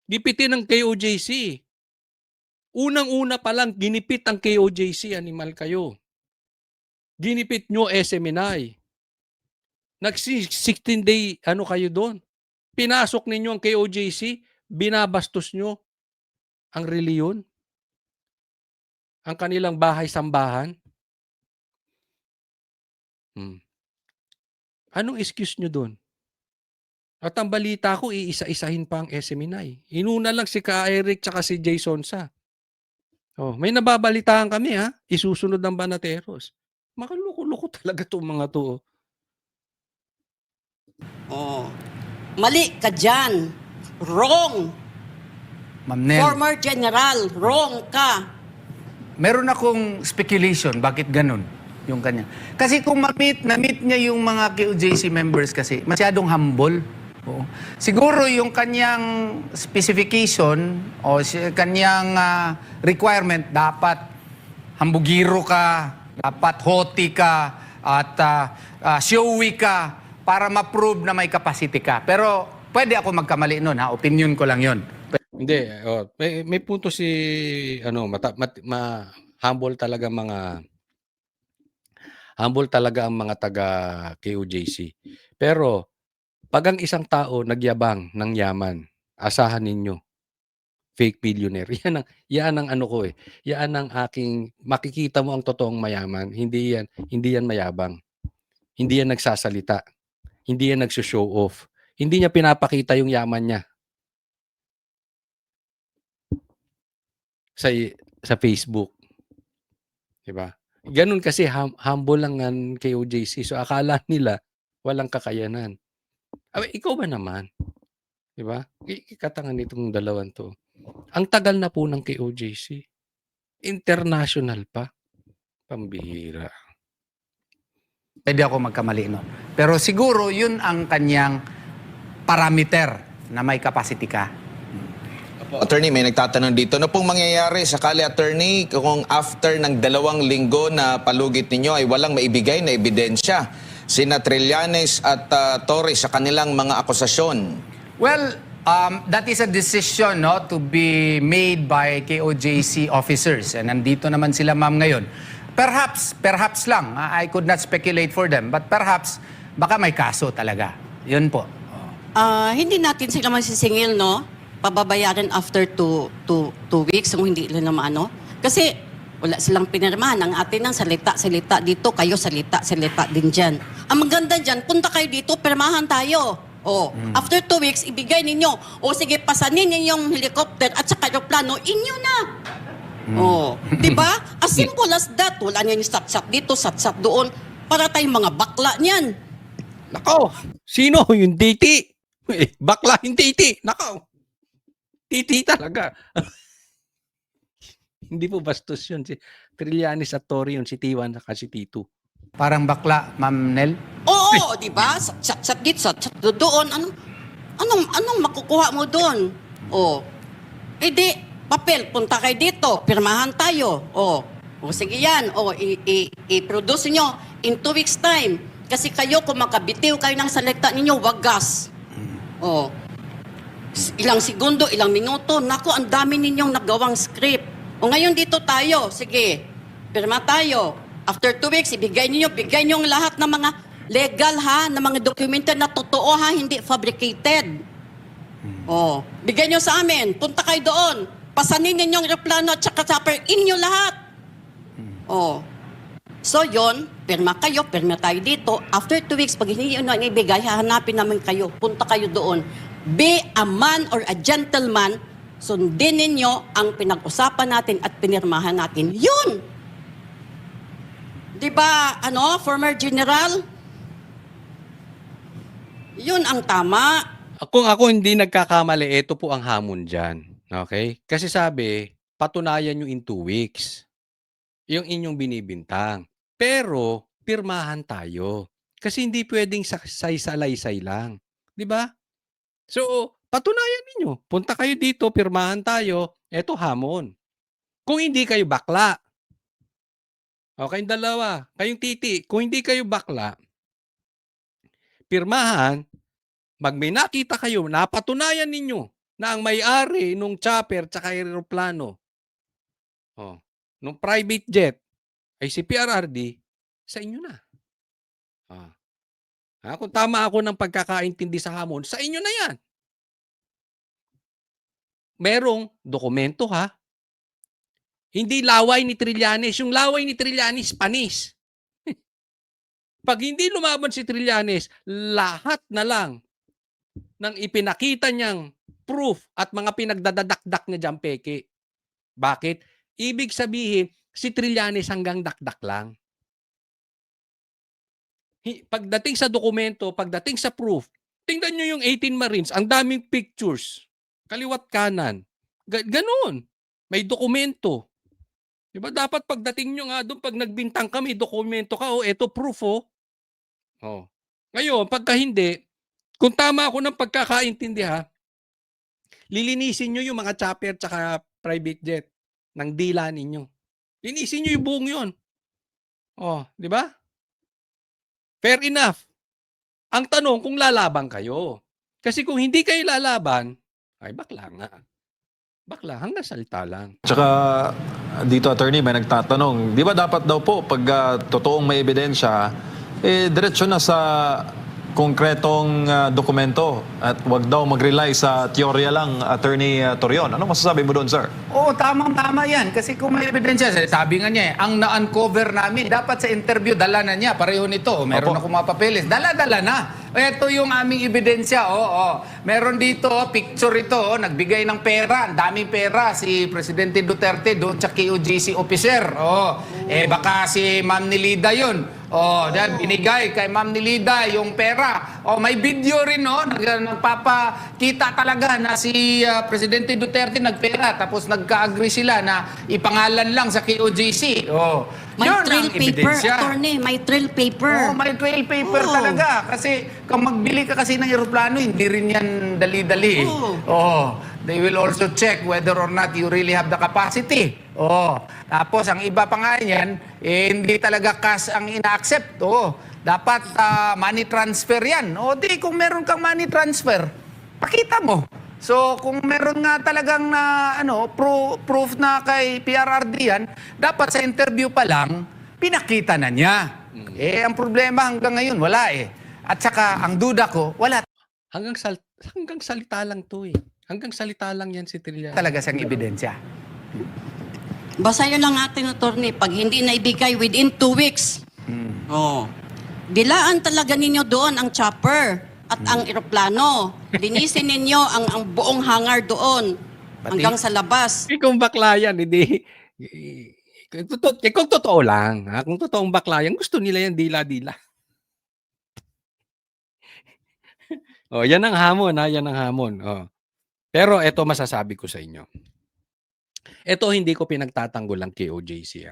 gipitin ng KOJC. Unang-una pa lang, ginipit ang KOJC, animal kayo. Ginipit nyo SMNI. Nag-16-day, kayo doon. Pinasok ninyo ang KOJC, binabastos nyo ang reliyon, ang kanilang bahay-sambahan. Anong excuse nyo doon? At ang balita ko, iisa-isahin pa ang SMNI. Inuna lang si Ka Eric tsaka si Jason Sa. May nababalitaan kami ha, isusunod ng Banateros. Makaloko-loko talaga itong mga to. Mali ka dyan. Wrong. Ma'am Nel, Former general, wrong ka. meron akong speculation, bakit ganun yung kanya. Kasi kung na-meet niya yung mga KOJC members kasi, masyadong humble. Oo. Siguro yung kanyang specification o kanyang requirement, dapat hambugiro ka, dapat hoti ka, at showy ka para ma-prove na may capacity ka. Pero pwede ako magkamali nun, ha? Opinion ko lang yon. Hindi, may punto si humble talaga ang mga taga KOJC. Pero pag ang isang tao nagyabang ng yaman, asahan ninyo, fake billionaire. Yan ang ano ko eh. Yan ang aking makikita mo ang totoong mayaman. Hindi yan mayabang. Hindi yan nagsasalita. Hindi yan nagso-show off. Hindi niya pinapakita yung yaman niya sa Facebook. 'Di ba? Ganun kasi humble lang ang KOJC. So akala nila walang kakayanan. Ikaw ba naman? 'Di ba? Ikatangan nitong dalawang to. Ang tagal na po ng KOJC. International pa. Pambihira. Pwede ako magkamali nun. Pero siguro yun ang kanyang parameter na may capacity ka. Attorney, may nagtatanong dito. Ano pong mangyayari sakali, attorney, kung after ng 2 linggo na palugit ninyo ay walang maibigay na ebidensya sina Trillanes at Torres sa kanilang mga akusasyon? Well, that is a decision to be made by KOJC officers. And nandito naman sila, ma'am, ngayon. Perhaps lang. I could not speculate for them. But perhaps, baka may kaso talaga. Yun po. Hindi natin sila masisingil, no? Pababayaran after two weeks kung hindi nila naman, ano. Kasi Wala silang pinirmahan. Ang atin ng salita dito, kayo salita din dyan. Ang maganda dyan, punta kayo dito, pirmahan tayo. After 2 weeks, ibigay ninyo. Sige, pasanin ninyong helicopter at saka aeroplano, inyo na. Di ba? As simple as that. Wala niya yung sat-sat dito, sat-sat doon. Para tayong mga bakla niyan. Nako, sino yung titi? Bakla yung titi. Nako, titi talaga. Hindi po bastos yun. Si Trillanes at Torre yun, si Tiwan at si Tito. Parang bakla, Ma'am Nel. Oo, di ba? Sat-sat dito, sat-sat doon. Anong makukuha mo doon? Di, papel, punta kayo dito, pirmahan tayo. Sige yan. I-produce nyo in 2 weeks time. Kasi kayo, kung makabitiw kayo ng salita ninyo, wagas. Ilang segundo, ilang minuto. Naku, ang dami ninyong nagawang script. Ngayon dito tayo. Sige, pirma tayo. After 2 weeks, bigay nyo ang lahat ng mga legal ha, ng mga dokumento na totoo ha, hindi fabricated. Bigay nyo sa amin. Punta kayo doon. Pasanin ninyo ang aeroplano at saka chopper. Inyo lahat. So yon, pirma tayo dito. After 2 weeks, pag hindi nyo ibigay, hahanapin namin kayo. Punta kayo doon. Be a man or a gentleman. Sundin ninyo ang pinag-usapan natin at pinirmahan natin. Yun! Di ba, former general? Yun ang tama. Kung ako hindi nagkakamali, ito po ang hamon dyan. Okay? Kasi sabi, patunayan nyo in 2 weeks. Yung inyong binibintang. Pero, pirmahan tayo. Kasi hindi pwedeng saysay-salaysay lang. Di ba? So, patunayan ninyo. Punta kayo dito, pirmahan tayo. Eto hamon. Kung hindi kayo bakla. Okay, dalawa. Kayong titi. Kung hindi kayo bakla, pirmahan, may nakita kayo, napatunayan ninyo na ang may-ari nung chopper tsaka aeroplano, nung private jet, ay si PRRD, sa inyo na. Kung tama ako ng pagkakaintindi sa hamon, sa inyo na yan. Merong dokumento ha. Hindi laway ni Trillanes. Yung laway ni Trillanes, panis. Pag hindi lumaban si Trillanes, lahat na lang ng ipinakita niyang proof at mga pinagdadadakdak niya dyan peke. Bakit? Ibig sabihin, si Trillanes hanggang dakdak lang. Pagdating sa dokumento, pagdating sa proof, tingnan nyo yung 18 Marines, ang daming pictures, kaliwat kanan. Ganon. May dokumento. Diba? Dapat pagdating nyo nga doon, pag nagbintang kami, dokumento ka, eto proof, Ngayon, pagka hindi, kung tama ako ng pagkakaintindi ha, lilinisin nyo yung mga chopper tsaka private jet ng dila ninyo. Linisin nyo yung buong yun. Di ba? Fair enough. Ang tanong kung lalaban kayo. Kasi kung hindi kayo lalaban, ay bakla nga. Bakla, hanggang salita lang. Tsaka dito, attorney, may nagtatanong, di ba dapat daw po pag totoong may ebidensya, diretso na sa konkretong dokumento at wag daw mag-rely sa teorya lang, Attorney Torion. Ano masasabi mo doon, sir? Oo, tamang-tama yan. Kasi kung may ebidensya, sabi nga niya, ang na-uncover namin, dapat sa interview, dala na niya. Pareho nito. Meron akong mga papeles. Dala-dala na. Ito yung aming ebidensya. Meron dito, picture ito. Nagbigay ng pera. Ang daming pera. Si Presidente Duterte doon sa QGC officer. Baka si Ma'am Nilida yun. Dahil binigay kay Ma'am Nilida yung pera. May video rin, nagpapakita talaga na si Presidente Duterte nagpera. Tapos nagka-agree sila na ipangalan lang sa QGC. May Yun trail ang paper, ebidensya. attorney. May trail paper. May trail paper talaga. Kasi kung magbili ka kasi ng eroplano, hindi rin yan dali-dali. They will also check whether or not you really have the capacity. Tapos ang iba pa nga yan, hindi talaga cash ang ina-accept. Dapat money transfer yan. Di kung meron kang money transfer, pakita mo. So kung meron nga talagang proof na kay PRRD yan, dapat sa interview pa lang, pinakita na niya. Ang problema hanggang ngayon, wala At saka ang duda ko, wala Hanggang salita lang to Hanggang salita lang yan si Trillanes. talaga siyang ebidensya. Basta yun lang ating attorney, pag hindi naibigay within 2 weeks, dilaan talaga ninyo doon ang chopper at ang eroplano. Linisin ninyo ang buong hangar doon hanggang sa labas. Kung bakla yan, hindi. Kung totoo lang, ha? Kung totoong bakla yan, gusto nila yan dila-dila. Yan ang hamon, ha? Yan ang hamon. Pero ito masasabi ko sa inyo. Ito hindi ko pinagtatanggol ang KOJC.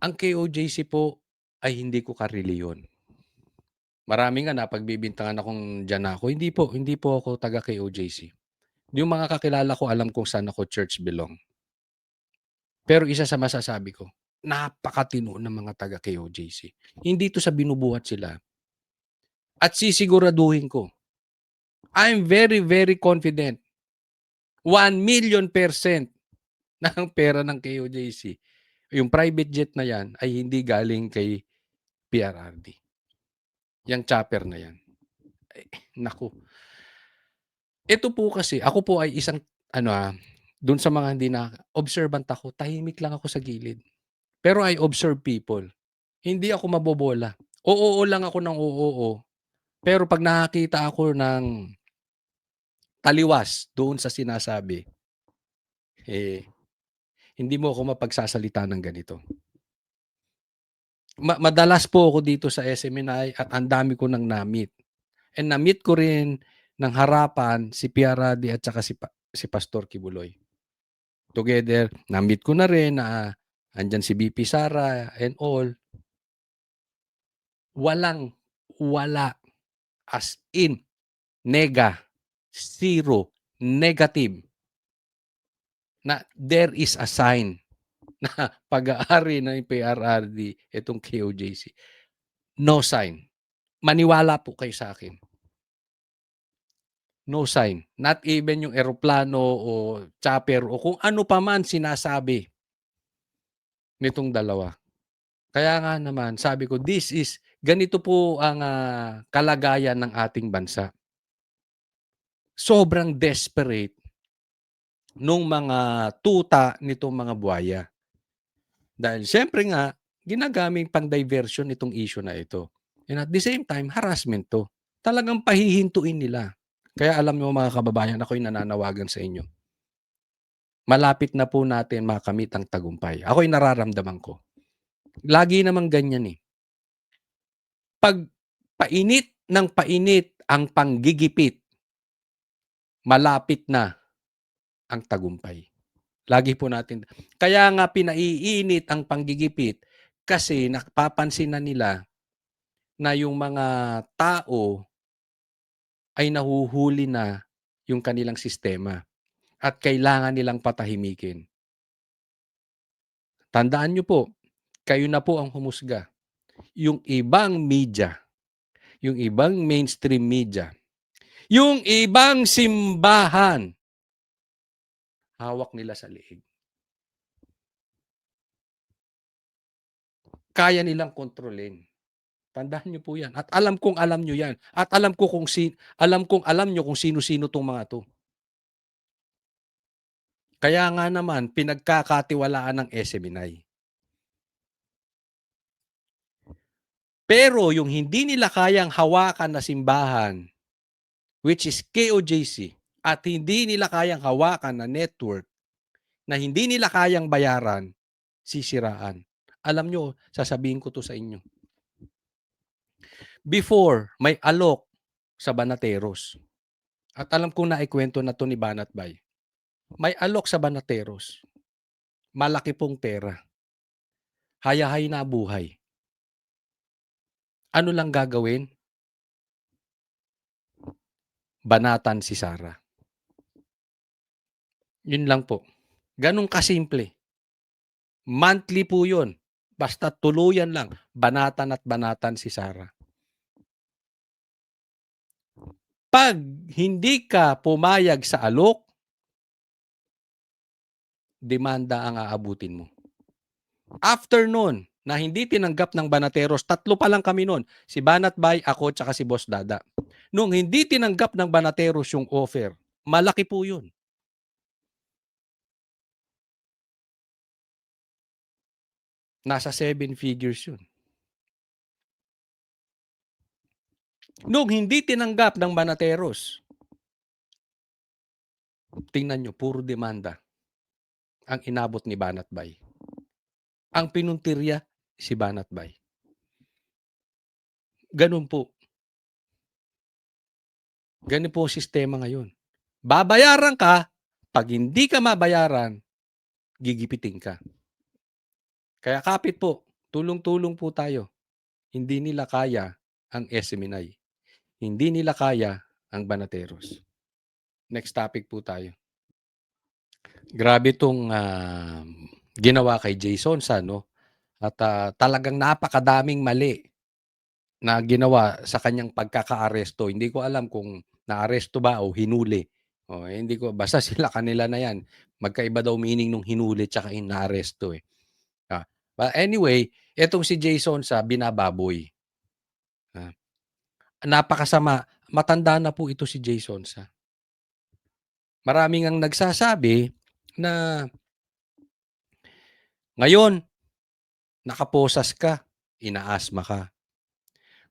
Ang KOJC po ay hindi ko kareliyon. Marami nga napagbibintangan akong diyan ako. Hindi po ako taga KOJC. Yung mga kakilala ko alam kung saan ako church belong. Pero isa sa masasabi ko, napakatino ng mga taga KOJC. Hindi to sa binubuhat sila. At sisiguraduhin ko, I'm very, very confident 1,000,000% ng pera ng KOJC, yung private jet na yan ay hindi galing kay PRRD. Yang chopper na yan. Naku. Ito po kasi, ako po ay isang, dun sa mga hindi na, observant ako, tahimik lang ako sa gilid. Pero I observe people. Hindi ako mabobola. Oo lang ako ng oo. Pero pag nakakita ako ng taliwas doon sa sinasabi, hindi mo ako mapagsasalita ng ganito. Madalas po ako dito sa SMNI at ang dami ko nang na-meet. And na-meet ko rin ng harapan si PRRD at saka si Pastor Kibuloy. Together, na-meet ko na rin na andyan si BP Sara and all. Wala. As in, zero, negative. Na there is a sign na pag-aari ng PRRD itong KOJC. No sign. Maniwala po kayo sa akin. No sign. Not even yung eroplano o chopper o kung ano pa man sinasabi nitong dalawa. Kaya nga naman, sabi ko, ganito po ang kalagayan ng ating bansa. Sobrang desperate nung mga tuta nitong mga buhaya. Dahil siyempre nga, ginagamit pang diversion itong issue na ito. And at the same time, harassment to. Talagang pahihintuin nila. Kaya alam niyo mga kababayan, ako'y nananawagan sa inyo. Malapit na po natin makamit ang tagumpay. Ako'y nararamdaman ko. Lagi namang ganyan eh. Pag painit ng painit ang panggigipit, malapit na ang tagumpay. Lagi po natin. Kaya nga pinaiinit ang panggigipit kasi napapansin na nila na yung mga tao ay nahuhuli na yung kanilang sistema at kailangan nilang patahimikin. Tandaan nyo po, kayo na po ang humusga. Yung ibang media, yung ibang mainstream media, yung ibang simbahan, hawak nila sa liig. Kaya nilang kontrolin. Tandaan niyo po yan. At alam kong alam niyo yan. At alam kong alam niyo kung sino-sino tong mga to. Kaya nga naman, pinagkakatiwalaan ng SMNI. Pero yung hindi nila kayang hawakan na simbahan, which is KOJC, at hindi nila kayang hawakan na network, na hindi nila kayang bayaran, sisiraan. Alam nyo, sasabihin ko to sa inyo. Before, may alok sa Banateros. At alam kong naikwento na to ni Banat Bay. May alok sa Banateros. Malaki pong pera. Hayahay na buhay. Ano lang gagawin? Banatan si Sara. Yun lang po. Ganun kasimple. Monthly po yun. Basta tuluyan lang. Banatan at banatan si Sara. Pag hindi ka pumayag sa alok, demanda ang aabutin mo. After nun, na hindi tinanggap ng Banateros, 3 pa lang kami nun. Si Banat Bay, ako, tsaka si Boss Dada. Nung hindi tinanggap ng Banateros yung offer, malaki po yun. Nasa 7 figures yun. Nung hindi tinanggap ng Banateros, tingnan nyo, puro demanda ang inabot ni Banatbay. Ang pinuntirya, si Banatbay. Ganun po. Ganun po ang sistema ngayon. Babayaran ka, pag hindi ka mabayaran, gigipitin ka. Kaya kapit po, tulong-tulong po tayo. Hindi nila kaya ang SMNI. Hindi nila kaya ang Banateros. Next topic po tayo. Grabe itong ginawa kay Jason sa no? At talagang napakadaming mali na ginawa sa kanyang pagkakaaresto. Hindi ko alam kung naaresto ba o hinuli. Hindi ko, basta sila kanila na yan. Magkaiba daw meaning nung hinuli tsaka inaaresto eh. But anyway, etong si Jason sa binababoy. Napakasama. Matanda na po ito si Jason sa. Maraming ang nagsasabi na ngayon, nakaposas ka, inaasma ka.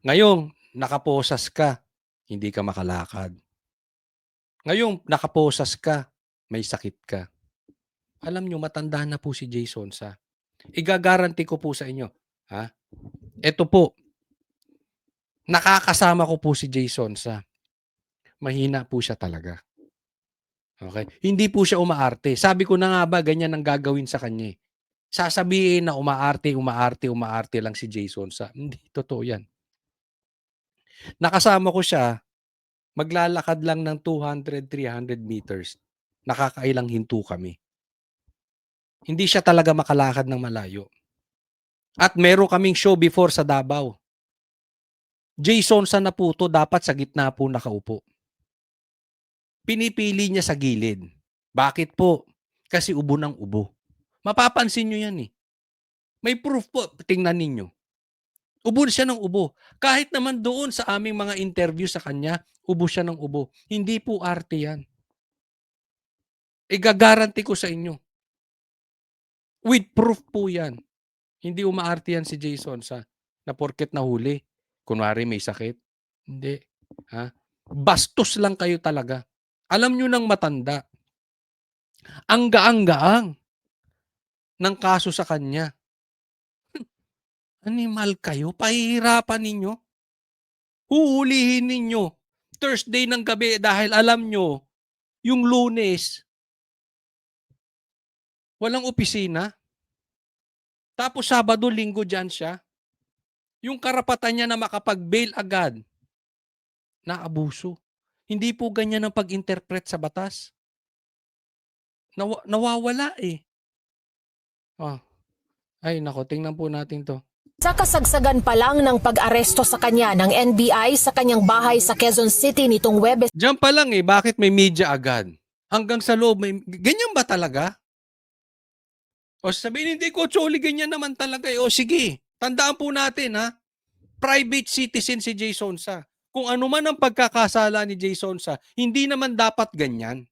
Ngayon, nakaposas ka, hindi ka makalakad. Ngayon, nakaposas ka, may sakit ka. Alam nyo, matanda na po si Jason sa. Igagaranti ko po sa inyo. Ito po, nakakasama ko po si Jason sa. Mahina po siya talaga. Okay? Hindi po siya umaarte. Sabi ko na nga ba, ganyan ang gagawin sa kanya. Sasabihin na umaarte lang si Jason sa. Hindi, totoo yan. Nakasama ko siya, maglalakad lang ng 200, 300 meters. Nakakailang hinto kami. Hindi siya talaga makalakad ng malayo. At meron kaming show before sa Davao. Jason sa naputo, dapat sa gitna po nakaupo. Pinipili niya sa gilid. Bakit po? Kasi ubo ng ubo. Mapapansin nyo yan eh. May proof po. Tingnan ninyo. Ubo siya ng ubo. Kahit naman doon sa aming mga interview sa kanya, ubo siya ng ubo. Hindi po arte yan. Igagaranti ko sa inyo. With proof po yan. Hindi umaarte yan si Jason sa na porket nahuli. Kunwari may sakit. Hindi. Bastos lang kayo talaga. Alam nyo nang matanda. Ang gaang-gaang ng kaso sa kanya. Animal kayo. Pahihirapan ninyo. Huhulihin ninyo. Thursday ng gabi dahil alam nyo, yung Lunes, walang opisina. Tapos Sabado, Linggo dyan siya. Yung karapatan niya na makapag-bail agad, naabuso. Hindi po ganyan ang pag-interpret sa batas. Nawawala eh. Ay nako, tingnan po natin to. Sa kasagsagan pa lang ng pag-aresto sa kanya ng NBI sa kanyang bahay sa Quezon City nitong Huwebes. Diyan pa lang eh, bakit may media agad? Hanggang sa loob, ganyan ba talaga? O sabihin, hindi ko, Choli, ganyan naman talaga eh. O sige, tandaan po natin private citizen si Jason sa. Kung ano man ang pagkakasala ni Jason sa, hindi naman dapat ganyan.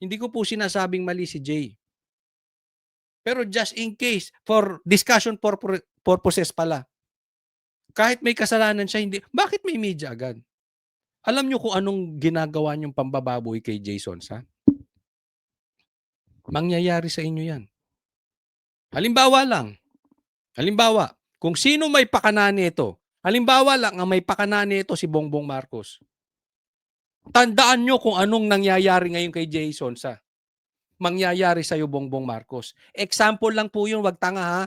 Hindi ko po sinasabing mali si Jay. Pero just in case, for discussion purposes pala, kahit may kasalanan siya, hindi, bakit may media agad? Alam nyo kung anong ginagawa niyong pambababoy kay Jason sa? Mangyayari sa inyo yan. Halimbawa lang, kung sino may pakana nito, halimbawa lang ang may pakana nito si Bongbong Marcos. Tandaan nyo kung anong nangyayari ngayon kay Jason sa. Mangyayari sa iyo Bongbong Marcos. Example lang po yun, wag tanga ha.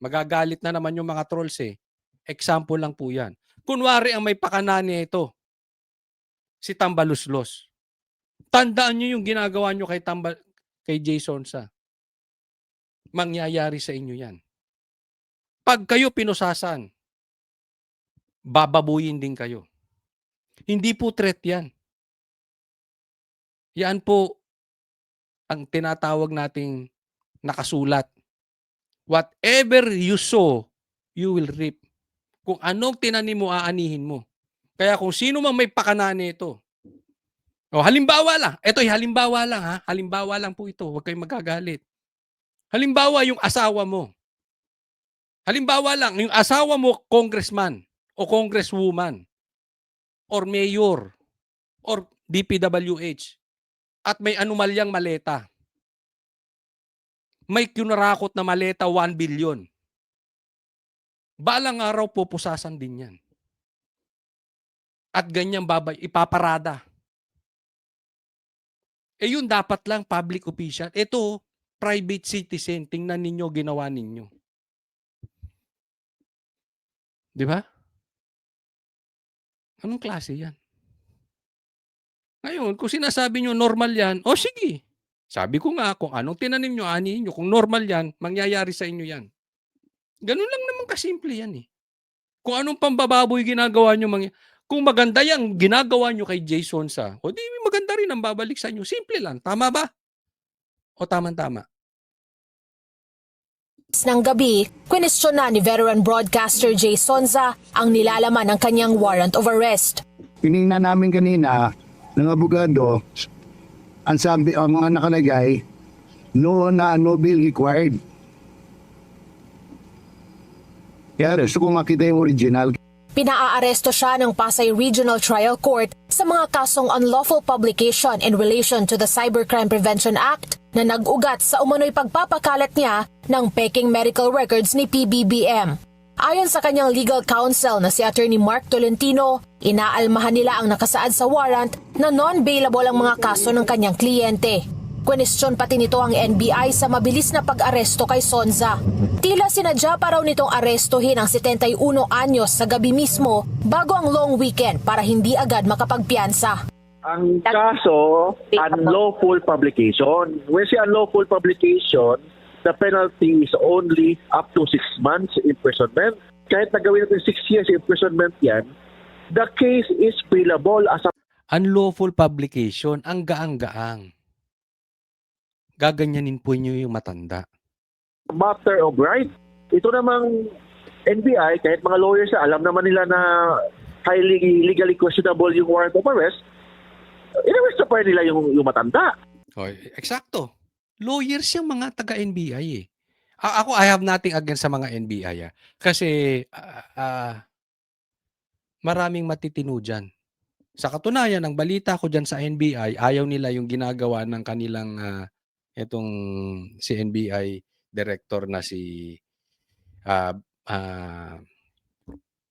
Magagalit na naman yung mga trolls eh. Example lang po yan. Kunwari ang may pakana nito, si Tambaluslos. Tandaan nyo yung ginagawa nyo kay Jason sa. Mangyayari sa inyo yan. Pag kayo pinusasan, bababuyin din kayo. Hindi po threat yan. Yan po ang tinatawag nating nakasulat. Whatever you sow, you will reap. Kung anong tinanim mo, aanihin mo. Kaya kung sino man may pakana nito, halimbawa lang, ito'y halimbawa lang ha, halimbawa lang po ito, huwag kayong magagalit. Halimbawa yung asawa mo, Halimbawa lang, yung asawa mo congressman o congresswoman or mayor or DPWH at may anomalyang maleta. May kinurakot na maleta 1 billion. Balang araw pupusasan din yan. At ganyan ipaparada. Yun dapat lang public official. Ito, private citizen. Tingnan ninyo, ginawa ninyo. Di ba? Anong klase yan? Ngayon, kung sinasabi nyo normal yan, o sige. Sabi ko nga, kung anong tinanim nyo, anihin nyo. Kung normal yan, mangyayari sa inyo yan. Ganun lang naman kasimple yan eh. Kung anong pambababoy ginagawa nyo, kung maganda yan, ginagawa nyo kay Jason o di maganda rin ang babalik sa inyo. Simple lang. Tama ba? O tamang-tama? Ng gabi, kwenestyon na ni veteran broadcaster Jay Sonza ang nilalaman ng kanyang warrant of arrest. Tinignan namin kanina ng abogado, ang sabi, ang mga nakalagay, no bill required. Kaya gusto ko makita yung original. Pinaaaresto siya ng Pasay Regional Trial Court sa mga kasong unlawful publication in relation to the Cybercrime Prevention Act na nag-ugat sa umano'y pagpapakalat niya ng peking medical records ni PBBM. Ayon sa kanyang legal counsel na si Attorney Mark Tolentino, inaalmahan nila ang nakasaad sa warrant na non-bailable ang mga kaso ng kanyang kliyente. Kwenestyon pati nito ang NBI sa mabilis na pag-aresto kay Sonza. Tila sinadya pa raw nitong arestuhin ang 71 anyos sa gabi mismo bago ang long weekend para hindi agad makapagpiyansa. Ang kaso, unlawful publication. When say unlawful publication, the penalty is only up to 6 months imprisonment. Kahit nagawin natin 6 years imprisonment yan, the case is bailable as a Unlawful publication, ang gaang-gaang. Gaganyanin po niyo yung matanda. matter of right. Ito namang NBI, kahit mga lawyers na alam naman nila na highly legally questionable yung warrant of arrest, in-arrest pa rin nila yung matanda. Eksakto. Lawyers yung mga taga-NBI eh. Ako, I have nothing against sa mga NBI. Kasi maraming matitino dyan. Sa katunayan, ang balita ko dyan sa NBI, ayaw nila yung ginagawa ng kanilang itong si NBI director na si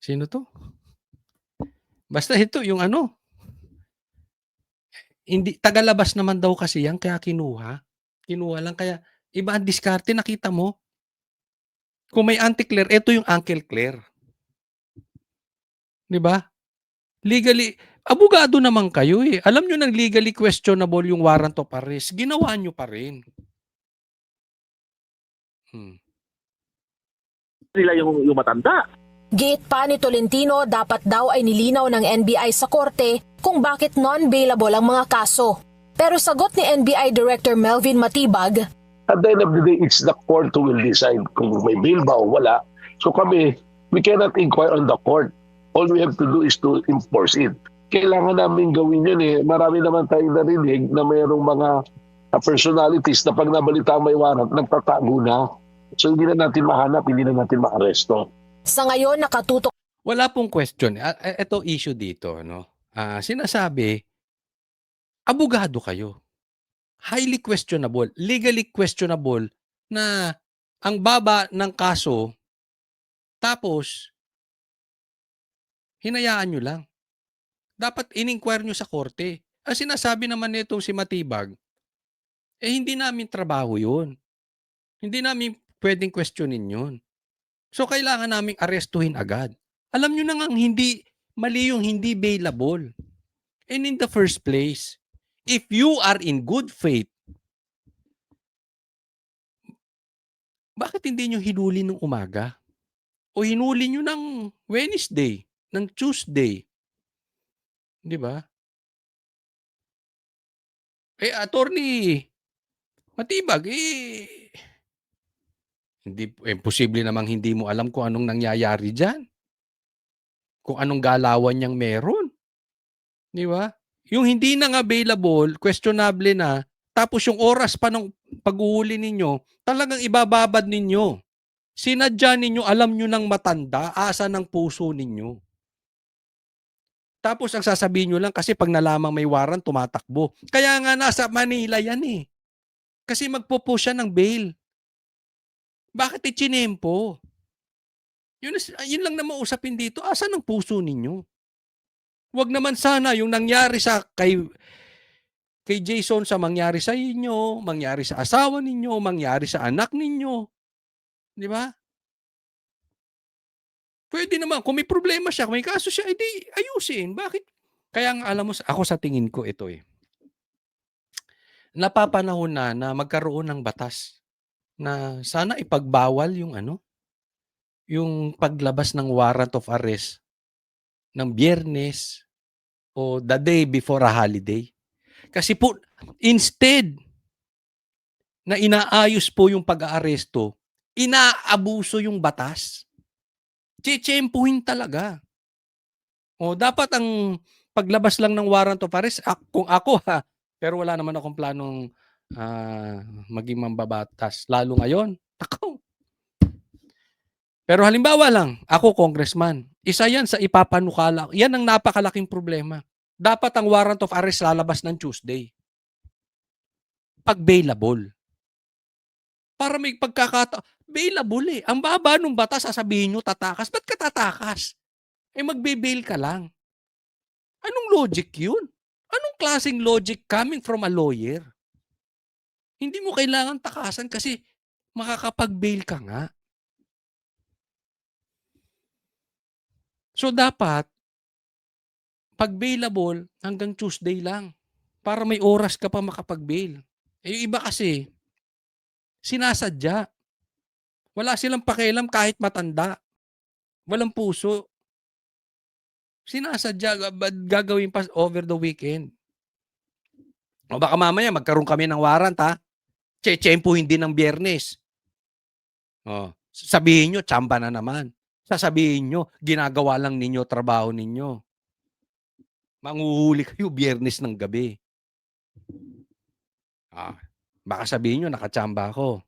sino to? Basta ito, yung hindi, tagalabas naman daw kasi yan, kaya kinuha. Kinuha lang, kaya iba ang diskarte, nakita mo. Kung may Auntie Claire, ito yung Uncle Claire. Di ba? Legally, abogado naman kayo eh. Alam nyo nang legally questionable yung warrant of arrest. Ginawa nyo pa rin. Nila yung matanda. Giit pa ni Tolentino, dapat daw ay nilinaw ng NBI sa korte kung bakit non-bailable ang mga kaso. Pero sagot ni NBI Director Melvin Matibag, at the end of the day, it's the court who will decide kung may bail ba o wala. So kami, we cannot inquire on the court. All we have to do is to enforce it. Kailangan namin gawin yun eh. Marami naman tayong narinig na mayroong mga personalities na pag nabalita may warrant, nagtatago na. So hindi na natin mahanap, hindi na natin maaresto. Sa ngayon, nakatutok. Wala pong question. Ito issue dito. Sinasabi, abogado kayo. Highly questionable, legally questionable na ang baba ng kaso, tapos hinayaan nyo lang. Dapat in-inquire nyo sa korte. Ang sinasabi naman nitong si Matibag, hindi namin trabaho yun. Hindi namin pwedeng questionin yun. So, kailangan naming arestuhin agad. Alam nyo na nga mali yung hindi bailable. And in the first place, if you are in good faith, bakit hindi nyo hinuli ng umaga? O hinuli nyo ng Wednesday, ng Tuesday? Di ba? Attorney Matibag, imposible namang hindi mo alam kung anong nangyayari dyan. Kung anong galawan niyang meron. Di ba? Yung hindi na available, questionable na, tapos yung oras pa ng paghuhuli ninyo, talagang ibababad ninyo Sinadya ninyo, alam nyo ng matanda, asa ng puso ninyo. Tapos ang sasabihin nyo lang kasi pag nalamang may warrant, tumatakbo. Kaya nga nasa Manila yan eh. Kasi magpo-push siya ng bail. Bakit ichinempo? Yun lang na mausapin dito. Asa ng puso ninyo? Huwag naman sana yung nangyari sa kay Jason sa mangyari sa inyo, mangyari sa asawa ninyo, mangyari sa anak ninyo. Di ba? Pwede naman, kung may problema siya, kung may kaso siya, edi ayusin. Bakit? Kaya nga alam mo, ako sa tingin ko ito eh. Napapanahon na magkaroon ng batas na sana ipagbawal yung yung paglabas ng warrant of arrest ng Biyernes o the day before a holiday. Kasi po, instead na inaayos po yung pag-aaresto, inaabuso yung batas. Tsetsempuhin talaga. O dapat ang paglabas lang ng warrant of arrest, kung ako pero wala naman akong planong maging mambabatas. Lalo ngayon, ako. Pero halimbawa lang, ako congressman, isa yan sa ipapanukala. Yan ang napakalaking problema. Dapat ang warrant of arrest lalabas ng Tuesday. Pag bailable. Para may bailable eh. Ang baba nung batas, sasabihin nyo, tatakas. Ba't ka tatakas? Magbe-bail ka lang. Anong logic yun? Anong klaseng logic coming from a lawyer? Hindi mo kailangan takasan kasi makakapag-bail ka nga. So dapat, pag bailable, hanggang Tuesday lang. Para may oras ka pa makapag-bail. Yung iba kasi, sinasadya. Wala silang pakialam kahit matanda. Walang puso. Sinasadya, gagawin pa over the weekend. O baka mamaya magkaroon kami ng warrant Tsetsempuhin din ng Biyernes. O, sabihin nyo, tsamba na naman. Sasabihin nyo, ginagawa lang ninyo, trabaho ninyo. Manguhuli kayo Biyernes ng gabi. Baka sabihin nyo, nakatsamba ako.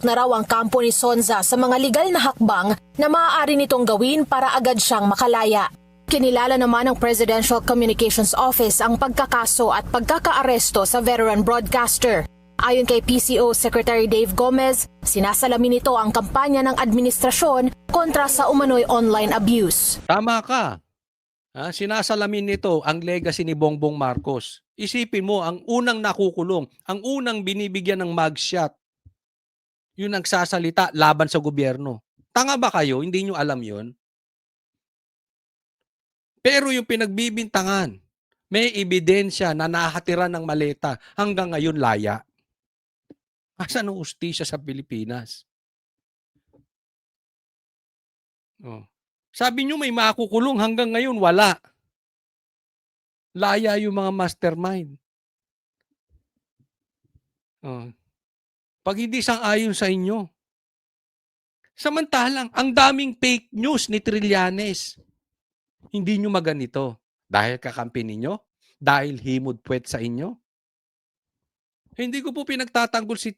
Na raw ang kampo ni Sonza sa mga legal na hakbang na maaari nitong gawin para agad siyang makalaya. Kinilala naman ng Presidential Communications Office ang pagkakaso at pagkakaaresto sa veteran broadcaster. Ayon kay PCO Secretary Dave Gomez, sinasalamin nito ang kampanya ng administrasyon kontra sa umano'y online abuse. Tama ka. Sinasalamin nito ang legacy ni Bongbong Marcos. Isipin mo, ang unang nakukulong, ang unang binibigyan ng mugshot, yung nagsasalita laban sa gobyerno. Tanga ba kayo? Hindi nyo alam yon? Pero yung pinagbibintangan, may ebidensya na nahatiran ng maleta, hanggang ngayon laya. Asan ang ustisya sa Pilipinas? Sabi nyo may makukulong, hanggang ngayon wala. Laya yung mga mastermind. Pag hindi sang-ayon sa inyo. Samantalang, ang daming fake news ni Trillanes. Hindi nyo maganito. Dahil kakampi ninyo? Dahil himod puwet sa inyo? Hindi ko po pinagtatanggol si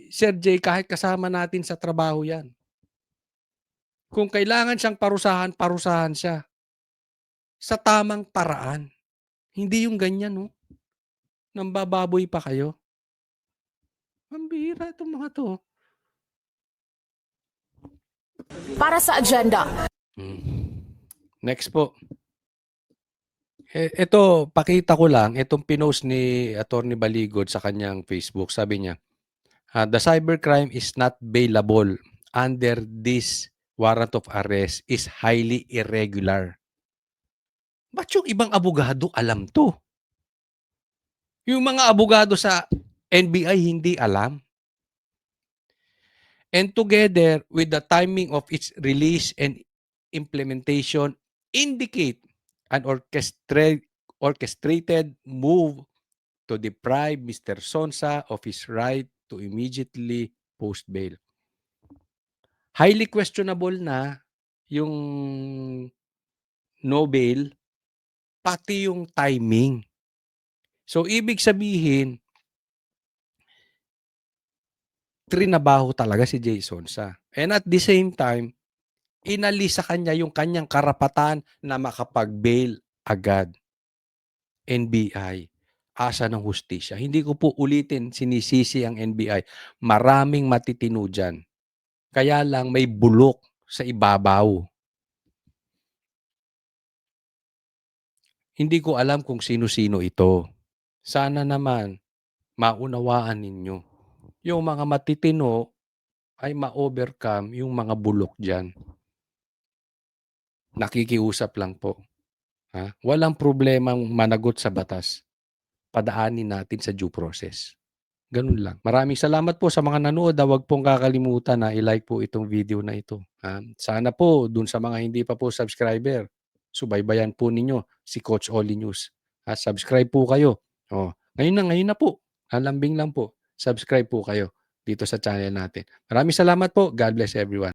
Sir Jay kahit kasama natin sa trabaho yan. Kung kailangan siyang parusahan, parusahan siya. Sa tamang paraan. Hindi yung ganyan, no? Nambababoy pa kayo. Ang bihira itong mga to. Para sa agenda. Next po. Ito, pakita ko lang, itong pinost ni Atty. Baligod sa kanyang Facebook. Sabi niya, the cybercrime is not bailable under this warrant of arrest is highly irregular. Ba't yung ibang abogado alam to? Yung mga abogado sa NBI hindi alam. And together with the timing of its release and implementation indicate an orchestrated move to deprive Mr. Sonsa of his right to immediately post bail. Highly questionable na yung no bail, pati yung timing. So, ibig sabihin, trinabaho talaga si Jason sa. And at the same time, inalis sa kanya yung kanyang karapatan na makapag-bail agad. NBI, asa ng hustisya. Hindi ko po ulitin, sinisisi ang NBI. Maraming matitino dyan. Kaya lang may bulok sa ibabaw. Hindi ko alam kung sino-sino ito. Sana naman maunawaan ninyo. Yung mga matitino ay ma-overcome yung mga bulok dyan. Nakikiusap lang po. Ha? Walang problemang managot sa batas. Padaanin natin sa due process. Ganun lang. Maraming salamat po sa mga nanood. Huwag pong kakalimutan na i-like po itong video na ito. Sana po dun sa mga hindi pa po subscriber, subaybayan po ninyo si Coach Oli News. Subscribe po kayo. Ngayon na po. Lambing lang po. Subscribe po kayo dito sa channel natin. Maraming salamat po. God bless everyone.